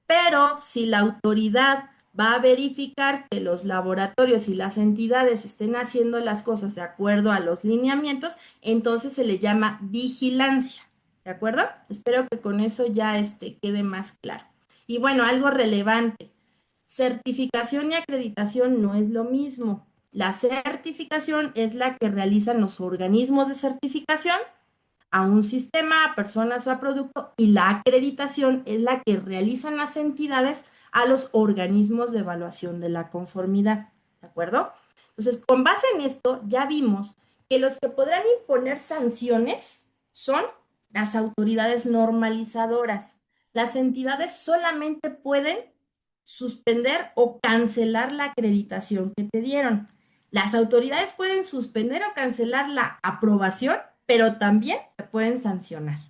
Pero si la autoridad va a verificar que los laboratorios y las entidades estén haciendo las cosas de acuerdo a los lineamientos, entonces se le llama vigilancia. ¿De acuerdo? Espero que con eso ya quede más claro. Y bueno, algo relevante. Certificación y acreditación no es lo mismo. La certificación es la que realizan los organismos de certificación a un sistema, a personas o a producto, y la acreditación es la que realizan las entidades a los organismos de evaluación de la conformidad. ¿De acuerdo? Entonces, con base en esto, ya vimos que los que podrán imponer sanciones son las autoridades normalizadoras. Las entidades solamente pueden suspender o cancelar la acreditación que te dieron. Las autoridades pueden suspender o cancelar la aprobación, pero también te pueden sancionar.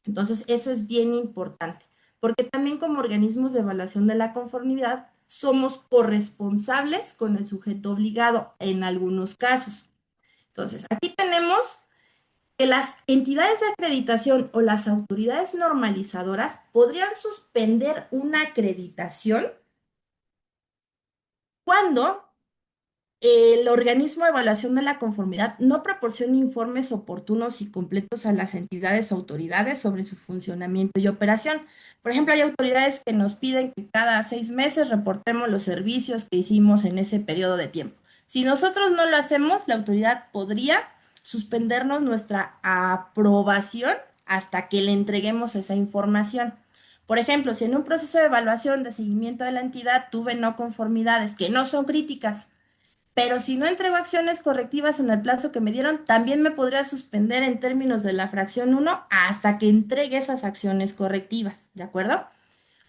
Entonces, eso es bien importante, porque también como organismos de evaluación de la conformidad somos corresponsables con el sujeto obligado en algunos casos. Entonces, aquí tenemos que las entidades de acreditación o las autoridades normalizadoras podrían suspender una acreditación cuando el organismo de evaluación de la conformidad no proporciona informes oportunos y completos a las entidades o autoridades sobre su funcionamiento y operación. Por ejemplo, hay autoridades que nos piden que cada 6 meses reportemos los servicios que hicimos en ese periodo de tiempo. Si nosotros no lo hacemos, la autoridad podría suspendernos nuestra aprobación hasta que le entreguemos esa información. Por ejemplo, si en un proceso de evaluación de seguimiento de la entidad tuve no conformidades que no son críticas, pero si no entrego acciones correctivas en el plazo que me dieron, también me podría suspender en términos de la fracción 1 hasta que entregue esas acciones correctivas, ¿de acuerdo?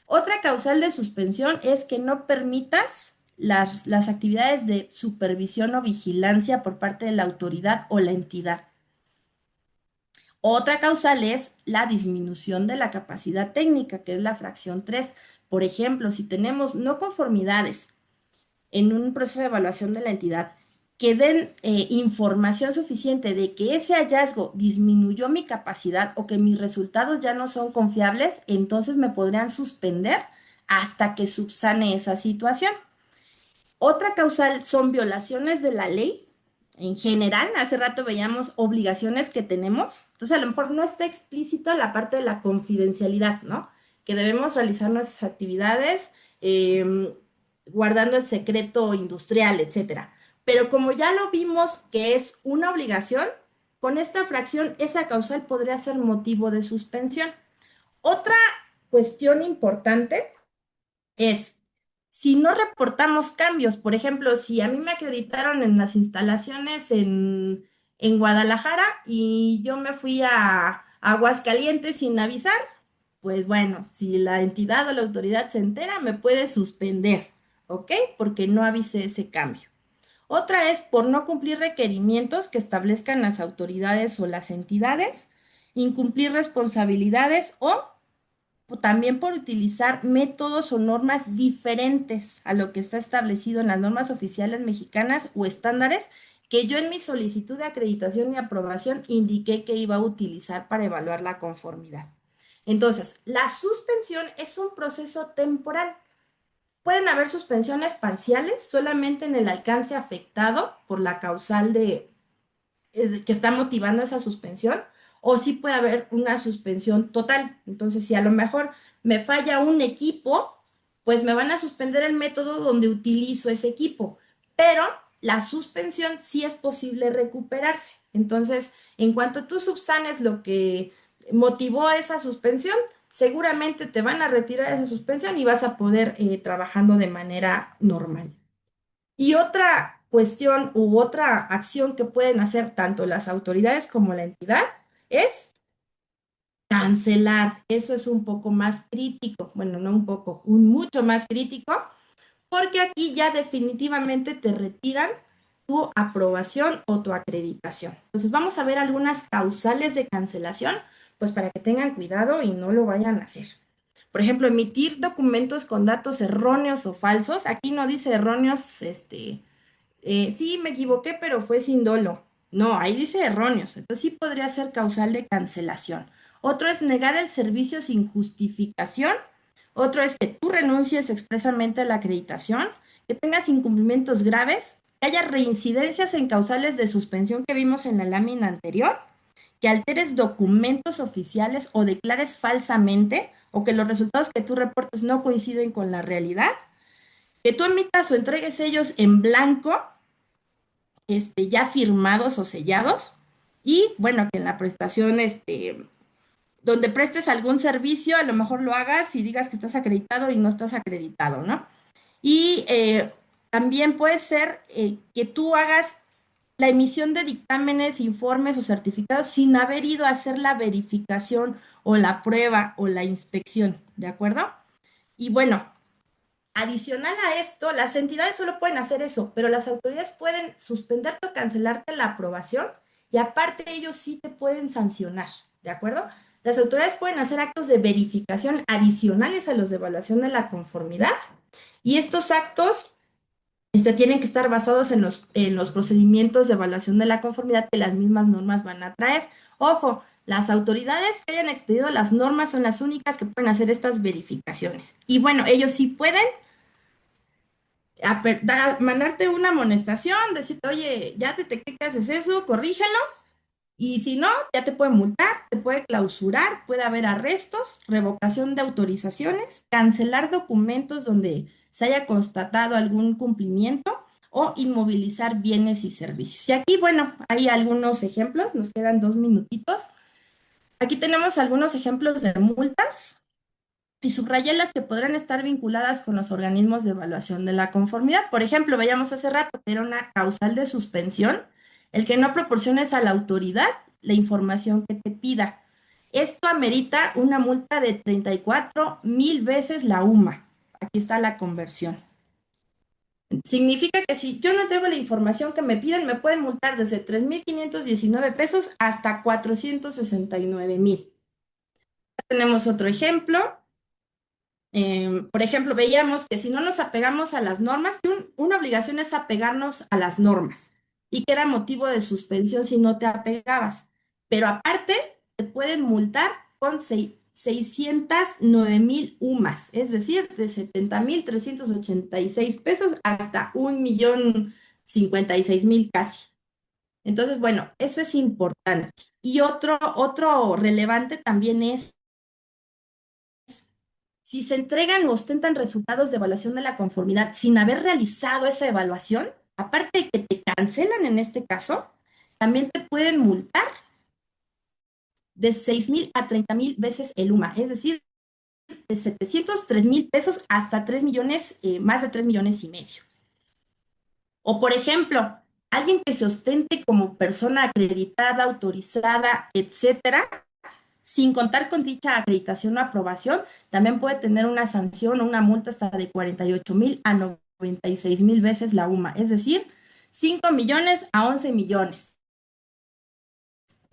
Otra causal de suspensión es que no permitas las actividades de supervisión o vigilancia por parte de la autoridad o la entidad. Otra causal es la disminución de la capacidad técnica, que es la fracción 3. Por ejemplo, si tenemos no conformidades en un proceso de evaluación de la entidad que den información suficiente de que ese hallazgo disminuyó mi capacidad o que mis resultados ya no son confiables, entonces me podrían suspender hasta que subsane esa situación. Otra causal son violaciones de la ley. En general, hace rato veíamos obligaciones que tenemos. Entonces, a lo mejor no está explícito la parte de la confidencialidad, ¿no? Que debemos realizar nuestras actividades guardando el secreto industrial, etcétera. Pero como ya lo vimos que es una obligación, con esta fracción esa causal podría ser motivo de suspensión. Otra cuestión importante es, si no reportamos cambios, por ejemplo, si a mí me acreditaron en las instalaciones en Guadalajara y yo me fui a Aguascalientes sin avisar, pues bueno, si la entidad o la autoridad se entera, me puede suspender, ¿ok? Porque no avisé ese cambio. Otra es por no cumplir requerimientos que establezcan las autoridades o las entidades, incumplir responsabilidades o también por utilizar métodos o normas diferentes a lo que está establecido en las normas oficiales mexicanas o estándares que yo en mi solicitud de acreditación y aprobación indiqué que iba a utilizar para evaluar la conformidad. Entonces, la suspensión es un proceso temporal. Pueden haber suspensiones parciales solamente en el alcance afectado por la causal que está motivando esa suspensión, o sí puede haber una suspensión total. Entonces, si a lo mejor me falla un equipo, pues me van a suspender el método donde utilizo ese equipo, pero la suspensión sí es posible recuperarse. Entonces, en cuanto tú subsanes lo que motivó esa suspensión, seguramente te van a retirar esa suspensión y vas a poder trabajando de manera normal. Y otra cuestión u otra acción que pueden hacer tanto las autoridades como la entidad es cancelar. Eso es un poco más crítico, bueno, no un poco, un mucho más crítico, porque aquí ya definitivamente te retiran tu aprobación o tu acreditación. Entonces vamos a ver algunas causales de cancelación pues para que tengan cuidado y no lo vayan a hacer. Por ejemplo, emitir documentos con datos erróneos o falsos. Aquí no dice erróneos, sí, me equivoqué, pero fue sin dolo. No, ahí dice erróneos. Entonces sí podría ser causal de cancelación. Otro es negar el servicio sin justificación. Otro es que tú renuncies expresamente a la acreditación, que tengas incumplimientos graves, que haya reincidencias en causales de suspensión que vimos en la lámina anterior, que alteres documentos oficiales o declares falsamente, o que los resultados que tú reportes no coinciden con la realidad, que tú emitas o entregues sellos en blanco, ya firmados o sellados, y bueno, que en la prestación, donde prestes algún servicio, a lo mejor lo hagas y digas que estás acreditado y no estás acreditado, ¿no? Y también puede ser que tú hagas la emisión de dictámenes, informes o certificados sin haber ido a hacer la verificación o la prueba o la inspección, ¿de acuerdo? Y bueno, adicional a esto, las entidades solo pueden hacer eso, pero las autoridades pueden suspenderte o cancelarte la aprobación y aparte ellos sí te pueden sancionar, ¿de acuerdo? Las autoridades pueden hacer actos de verificación adicionales a los de evaluación de la conformidad y estos actos tienen que estar basados en los procedimientos de evaluación de la conformidad que las mismas normas van a traer. Ojo, las autoridades que hayan expedido las normas son las únicas que pueden hacer estas verificaciones. Y bueno, ellos sí pueden mandarte una amonestación, decirte, oye, ya detecté que haces eso, corrígelo. Y si no, ya te puede multar, te puede clausurar, puede haber arrestos, revocación de autorizaciones, cancelar documentos donde se haya constatado algún cumplimiento o inmovilizar bienes y servicios. Y aquí, bueno, hay algunos ejemplos, nos quedan 2 minutitos. Aquí tenemos algunos ejemplos de multas y subrayé las que podrán estar vinculadas con los organismos de evaluación de la conformidad. Por ejemplo, veíamos hace rato que era una causal de suspensión, el que no proporciones a la autoridad la información que te pida. Esto amerita una multa de 34,000 veces la UMA. Aquí está la conversión. Significa que si yo no tengo la información que me piden, me pueden multar desde 3,519 pesos hasta 469,000. Tenemos otro ejemplo. Por ejemplo, veíamos que si no nos apegamos a las normas, que una obligación es apegarnos a las normas y que era motivo de suspensión si no te apegabas. Pero aparte, te pueden multar con 609,000 UMAS, es decir, de 70,386 pesos hasta 1,056,000 casi. Entonces, bueno, eso es importante. Y otro relevante también es si se entregan o ostentan resultados de evaluación de la conformidad sin haber realizado esa evaluación, aparte de que te cancelan en este caso, también te pueden multar de 6,000 a 30,000 veces el UMA, es decir, de 703,000 pesos hasta 3 millones, más de 3,5 millones. O por ejemplo, alguien que se ostente como persona acreditada, autorizada, etcétera, sin contar con dicha acreditación o aprobación, también puede tener una sanción o una multa hasta de 48,000 a 96,000 veces la UMA, es decir, 5 millones a 11 millones.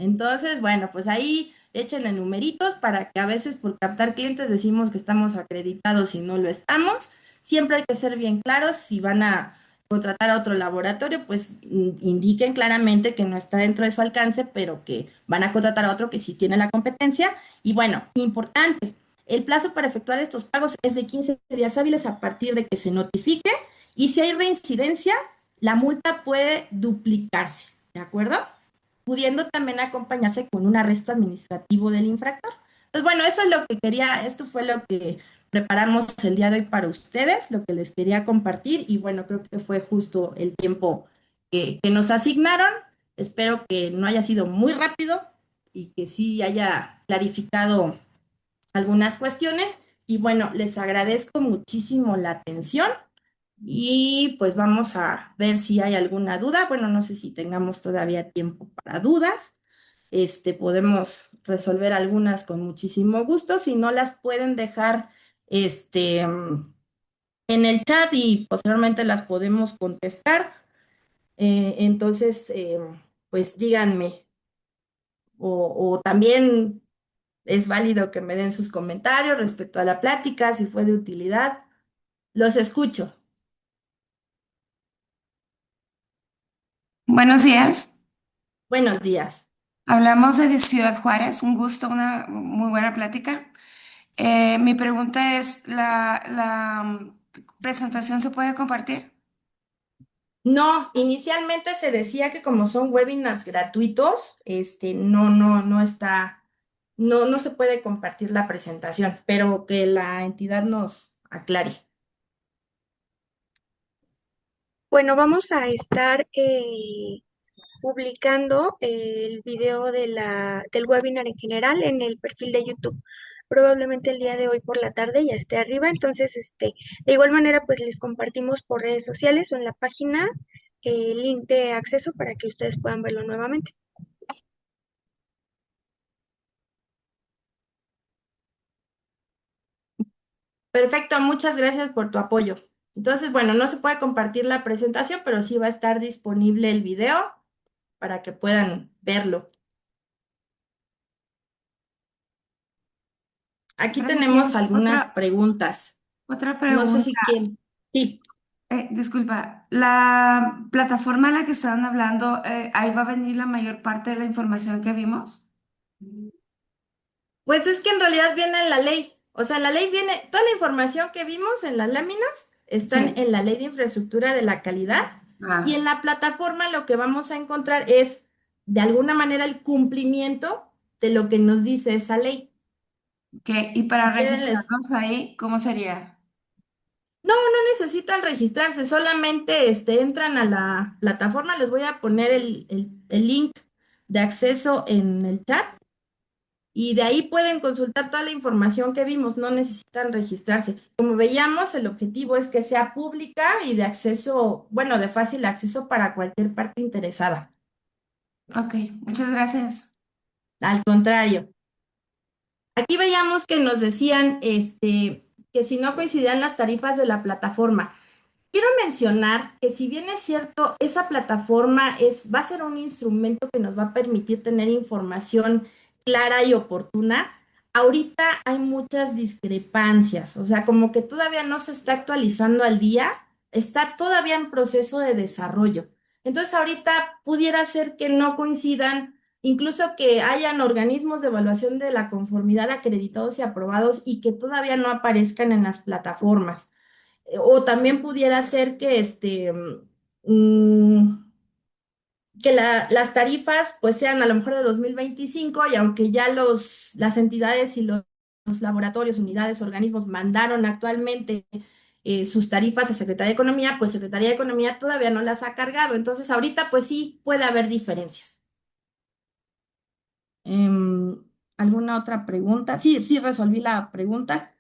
Entonces, bueno, pues ahí échenle numeritos para que a veces por captar clientes decimos que estamos acreditados y no lo estamos. Siempre hay que ser bien claros si van a contratar a otro laboratorio, pues indiquen claramente que no está dentro de su alcance, pero que van a contratar a otro que sí tiene la competencia. Y bueno, importante, el plazo para efectuar estos pagos es de 15 días hábiles a partir de que se notifique y si hay reincidencia, la multa puede duplicarse, ¿de acuerdo? Pudiendo también acompañarse con un arresto administrativo del infractor. Pues bueno, eso es lo que quería, esto fue lo que preparamos el día de hoy para ustedes, lo que les quería compartir y bueno, creo que fue justo el tiempo que nos asignaron. Espero que no haya sido muy rápido y que sí haya clarificado algunas cuestiones y bueno, les agradezco muchísimo la atención. Y pues vamos a ver si hay alguna duda. Bueno, no sé si tengamos todavía tiempo para dudas. Podemos resolver algunas con muchísimo gusto. Si no, las pueden dejar en el chat y posteriormente las podemos contestar. Entonces, pues díganme. O también es válido que me den sus comentarios respecto a la plática, si fue de utilidad. Los escucho. Buenos días. Buenos días. Hablamos de Ciudad Juárez. Un gusto, una muy buena plática. Mi pregunta es, ¿la presentación se puede compartir? No, inicialmente se decía que como son webinars gratuitos, no está, no se puede compartir la presentación, pero que la entidad nos aclare. Bueno, vamos a estar publicando el video del webinar en general en el perfil de YouTube. Probablemente el día de hoy por la tarde ya esté arriba, entonces, de igual manera, pues les compartimos por redes sociales o en la página el link de acceso para que ustedes puedan verlo nuevamente. Perfecto, muchas gracias por tu apoyo. Entonces, bueno, no se puede compartir la presentación, pero sí va a estar disponible el video para que puedan verlo. Aquí Buenos tenemos días. algunas preguntas. Otra No sé pregunta. si quieren. Sí. Disculpa, la plataforma a la que estaban hablando, ahí va a venir la mayor parte de la información que vimos. Pues es que en realidad viene en la ley. O sea, en la ley viene, toda la información que vimos en las láminas están Sí. en la Ley de Infraestructura de la Calidad y Ah, en la plataforma lo que vamos a encontrar es, de alguna manera, el cumplimiento de lo que nos dice esa ley. ok. Y para Si quieren, registrarnos ahí, ¿cómo sería? no necesitan registrarse, solamente entran a la plataforma. Les voy a poner el link de acceso en el chat. Y de ahí pueden consultar toda la información que vimos, no necesitan registrarse. Como veíamos, el objetivo es que sea pública y de acceso, bueno, de fácil acceso para cualquier parte interesada. Ok, muchas gracias. Al contrario, aquí veíamos que nos decían que si no coincidían las tarifas de la plataforma. Quiero mencionar que si bien es cierto, esa plataforma va a ser un instrumento que nos va a permitir tener información clara y oportuna. Ahorita hay muchas discrepancias, o sea, como que todavía no se está actualizando al día, está todavía en proceso de desarrollo. Entonces, ahorita pudiera ser que no coincidan, incluso que hayan organismos de evaluación de la conformidad acreditados y aprobados y que todavía no aparezcan en las plataformas. O también pudiera ser que mm, las tarifas pues sean a lo mejor de 2025 y aunque ya las entidades y los laboratorios, unidades, organismos mandaron actualmente sus tarifas a Secretaría de Economía, pues Secretaría de Economía todavía no las ha cargado. Entonces ahorita pues sí puede haber diferencias. Em, ¿Alguna otra pregunta? Sí, sí, resolví la pregunta.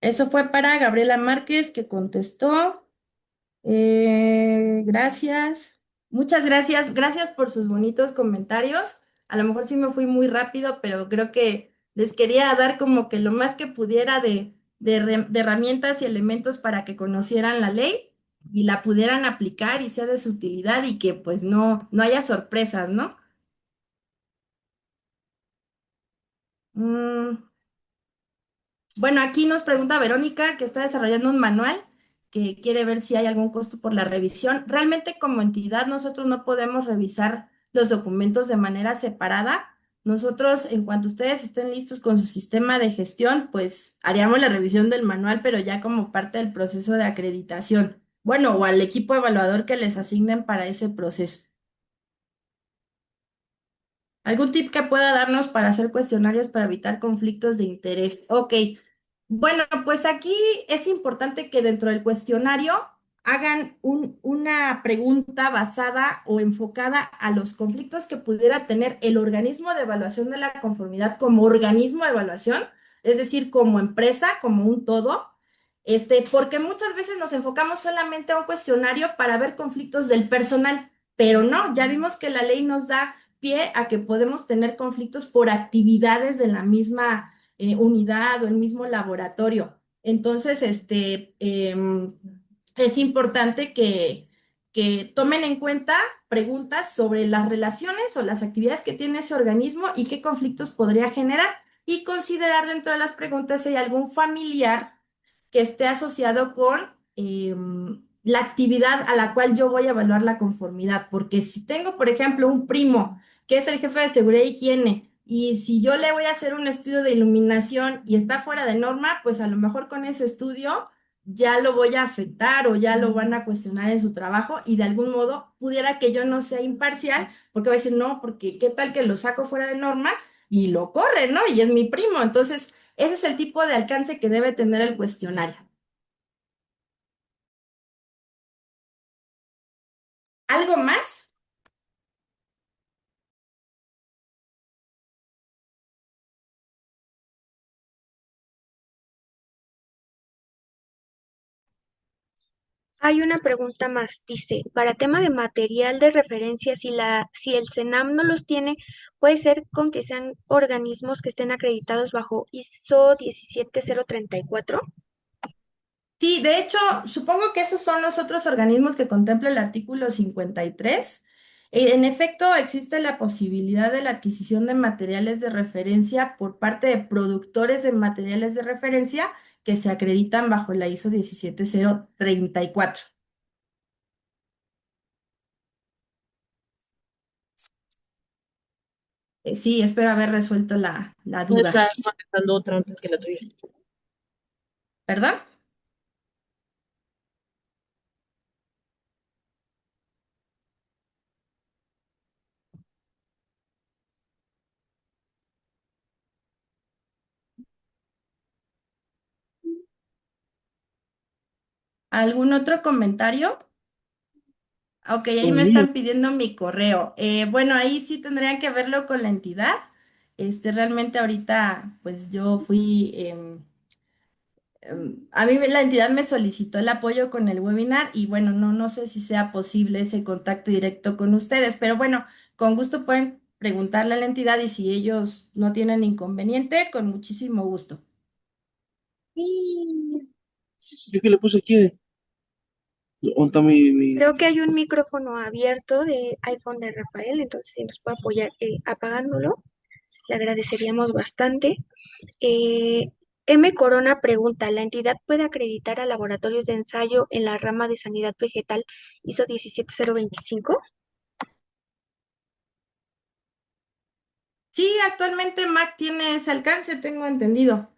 Eso fue para Gabriela Márquez que contestó. Gracias. Muchas gracias. Gracias por sus bonitos comentarios. A lo mejor sí me fui muy rápido, pero creo que les quería dar como que lo más que pudiera de herramientas y elementos para que conocieran la ley y la pudieran aplicar y sea de su utilidad y que pues no haya sorpresas, ¿no? Mm, Bueno, aquí nos pregunta Verónica, que está desarrollando un manual, que quiere ver si hay algún costo por la revisión. Realmente como entidad nosotros no podemos revisar los documentos de manera separada. Nosotros, en cuanto ustedes estén listos con su sistema de gestión, pues haríamos la revisión del manual, pero ya como parte del proceso de acreditación. Bueno, o al equipo evaluador que les asignen para ese proceso. ¿Algún tip que pueda darnos para hacer cuestionarios para evitar conflictos de interés? Ok. Bueno, pues aquí es importante que dentro del cuestionario hagan una pregunta basada o enfocada a los conflictos que pudiera tener el organismo de evaluación de la conformidad como organismo de evaluación, es decir, como empresa, como un todo, porque muchas veces nos enfocamos solamente a un cuestionario para ver conflictos del personal, pero no, ya vimos que la ley nos da pie a que podemos tener conflictos por actividades de la misma unidad o el mismo laboratorio. Entonces, es importante que tomen en cuenta preguntas sobre las relaciones o las actividades que tiene ese organismo y qué conflictos podría generar, y considerar dentro de las preguntas si hay algún familiar que esté asociado con la actividad a la cual yo voy a evaluar la conformidad. Porque si tengo, por ejemplo, un primo que es el jefe de seguridad e higiene, y si yo le voy a hacer un estudio de iluminación y está fuera de norma, pues a lo mejor con ese estudio ya lo voy a afectar o ya lo van a cuestionar en su trabajo, y de algún modo pudiera que yo no sea imparcial, porque voy a decir, no, porque qué tal que lo saco fuera de norma y lo corre, ¿no? Y es mi primo. Entonces, ese es el tipo de alcance que debe tener el cuestionario. ¿Algo más? Hay una pregunta más, dice, para tema de material de referencia, si el CENAM no los tiene, puede ser con que sean organismos que estén acreditados bajo ISO 17034. Sí, de hecho, supongo que esos son los otros organismos que contempla el artículo 53. En efecto, existe la posibilidad de la adquisición de materiales de referencia por parte de productores de materiales de referencia que se acreditan bajo la ISO 17034. Sí, espero haber resuelto la No duda. está manejando otra antes que la tuya. ¿Perdón? ¿¿Algún otro comentario? Ok, ahí Todo me mío. están pidiendo mi correo. Bueno, ahí sí tendrían que verlo con la entidad. Realmente ahorita, pues yo fui, a mí la entidad me solicitó el apoyo con el webinar, y bueno, no sé si sea posible ese contacto directo con ustedes, pero bueno, con gusto pueden preguntarle a la entidad, y si ellos no tienen inconveniente, con muchísimo gusto. Yo que le puse aquí. ¿Dónde está mi... Creo que hay un micrófono abierto de iPhone de Rafael, entonces si nos puede apoyar apagándolo, le agradeceríamos bastante. Eh, M. Corona pregunta, ¿la entidad puede acreditar a laboratorios de ensayo en la rama de sanidad vegetal ISO 17025? Sí, actualmente Mac tiene ese alcance, tengo entendido,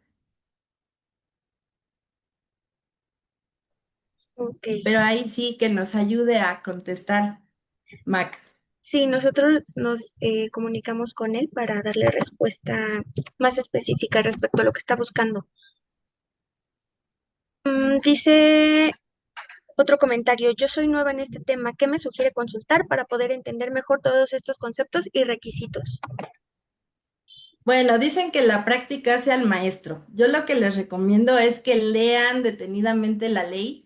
Ok. pero ahí sí que nos ayude a contestar Mac. Sí, nosotros nos comunicamos con él para darle respuesta más específica respecto a lo que está buscando. Dice otro comentario, yo soy nueva en este tema, ¿qué me sugiere consultar para poder entender mejor todos estos conceptos y requisitos? Bueno, dicen que la práctica hace al maestro. Yo lo que les recomiendo es que lean detenidamente la ley.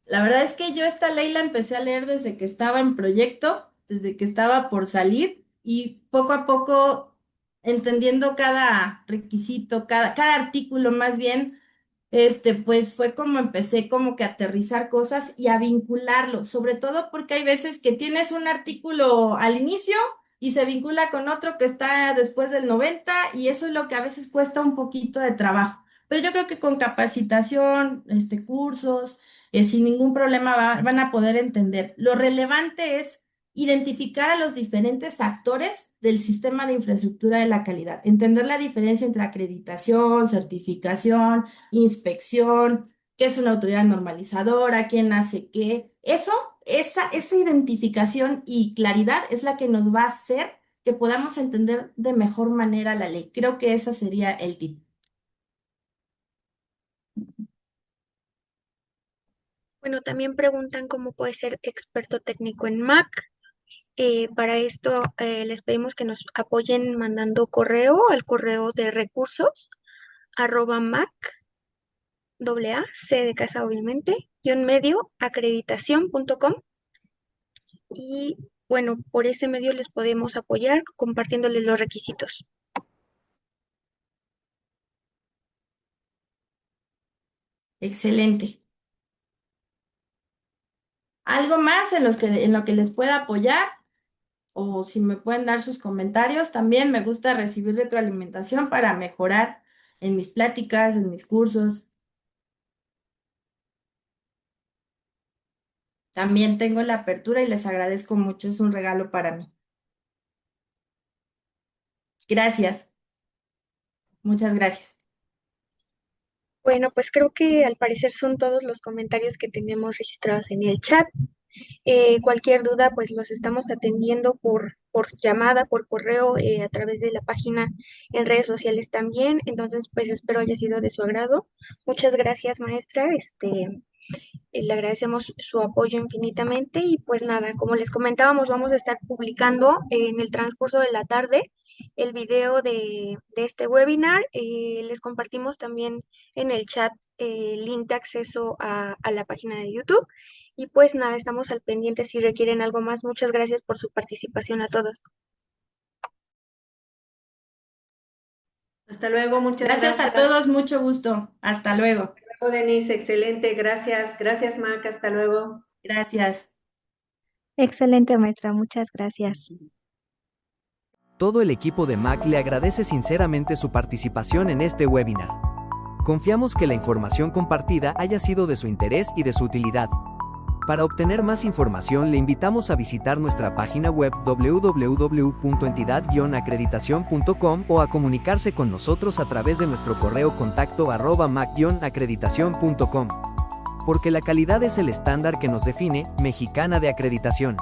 La verdad es que yo esta ley la empecé a leer desde que estaba en proyecto, desde que estaba por salir, y poco a poco, entendiendo cada requisito, cada artículo más bien, pues fue como empecé como que a aterrizar cosas y a vincularlo, sobre todo porque hay veces que tienes un artículo al inicio y se vincula con otro que está después del 90, y eso es lo que a veces cuesta un poquito de trabajo. Pero yo creo que con capacitación, cursos, sin ningún problema van a poder entender. Lo relevante es identificar a los diferentes actores del sistema de infraestructura de la calidad, entender la diferencia entre acreditación, certificación, inspección, qué es una autoridad normalizadora, quién hace qué. Esa identificación y claridad es la que nos va a hacer que podamos entender de mejor manera la ley. Creo que ese sería el tip. Bueno, también preguntan cómo puede ser experto técnico en Mac. Para esto les pedimos que nos apoyen mandando correo al correo de recursos @mac, C de casa obviamente, _medio acreditación.com, y bueno, por ese medio les podemos apoyar compartiéndoles los requisitos. Excelente. ¿Algo más en lo que les pueda apoyar? O si me pueden dar sus comentarios, también me gusta recibir retroalimentación para mejorar en mis pláticas, en mis cursos. También tengo la apertura y les agradezco mucho, es un regalo para mí. Gracias. Muchas gracias. Bueno, pues creo que al parecer son todos los comentarios que tenemos registrados en el chat. Cualquier duda, pues los estamos atendiendo por llamada, por correo, a través de la página en redes sociales también. Entonces, pues espero haya sido de su agrado. Muchas gracias, maestra. Le agradecemos su apoyo infinitamente y pues nada, como les comentábamos, vamos a estar publicando en el transcurso de la tarde el video de este webinar. Les compartimos también en el chat el link de acceso a la página de YouTube. Y pues nada, estamos al pendiente si requieren algo más. Muchas gracias por su participación a todos. Hasta luego, muchas Gracias a todos, mucho gusto. Hasta luego. Denise, excelente, gracias. Gracias, Mac, hasta luego. Gracias. Excelente, maestra. Muchas gracias. Todo el equipo de MAC le agradece sinceramente su participación en este webinar. Confiamos que la información compartida haya sido de su interés y de su utilidad. Para obtener más información le invitamos a visitar nuestra página web www.entidad-acreditación.com o a comunicarse con nosotros a través de nuestro correo contacto @mac-acreditación.com. Porque la calidad es el estándar que nos define, Mexicana de Acreditación.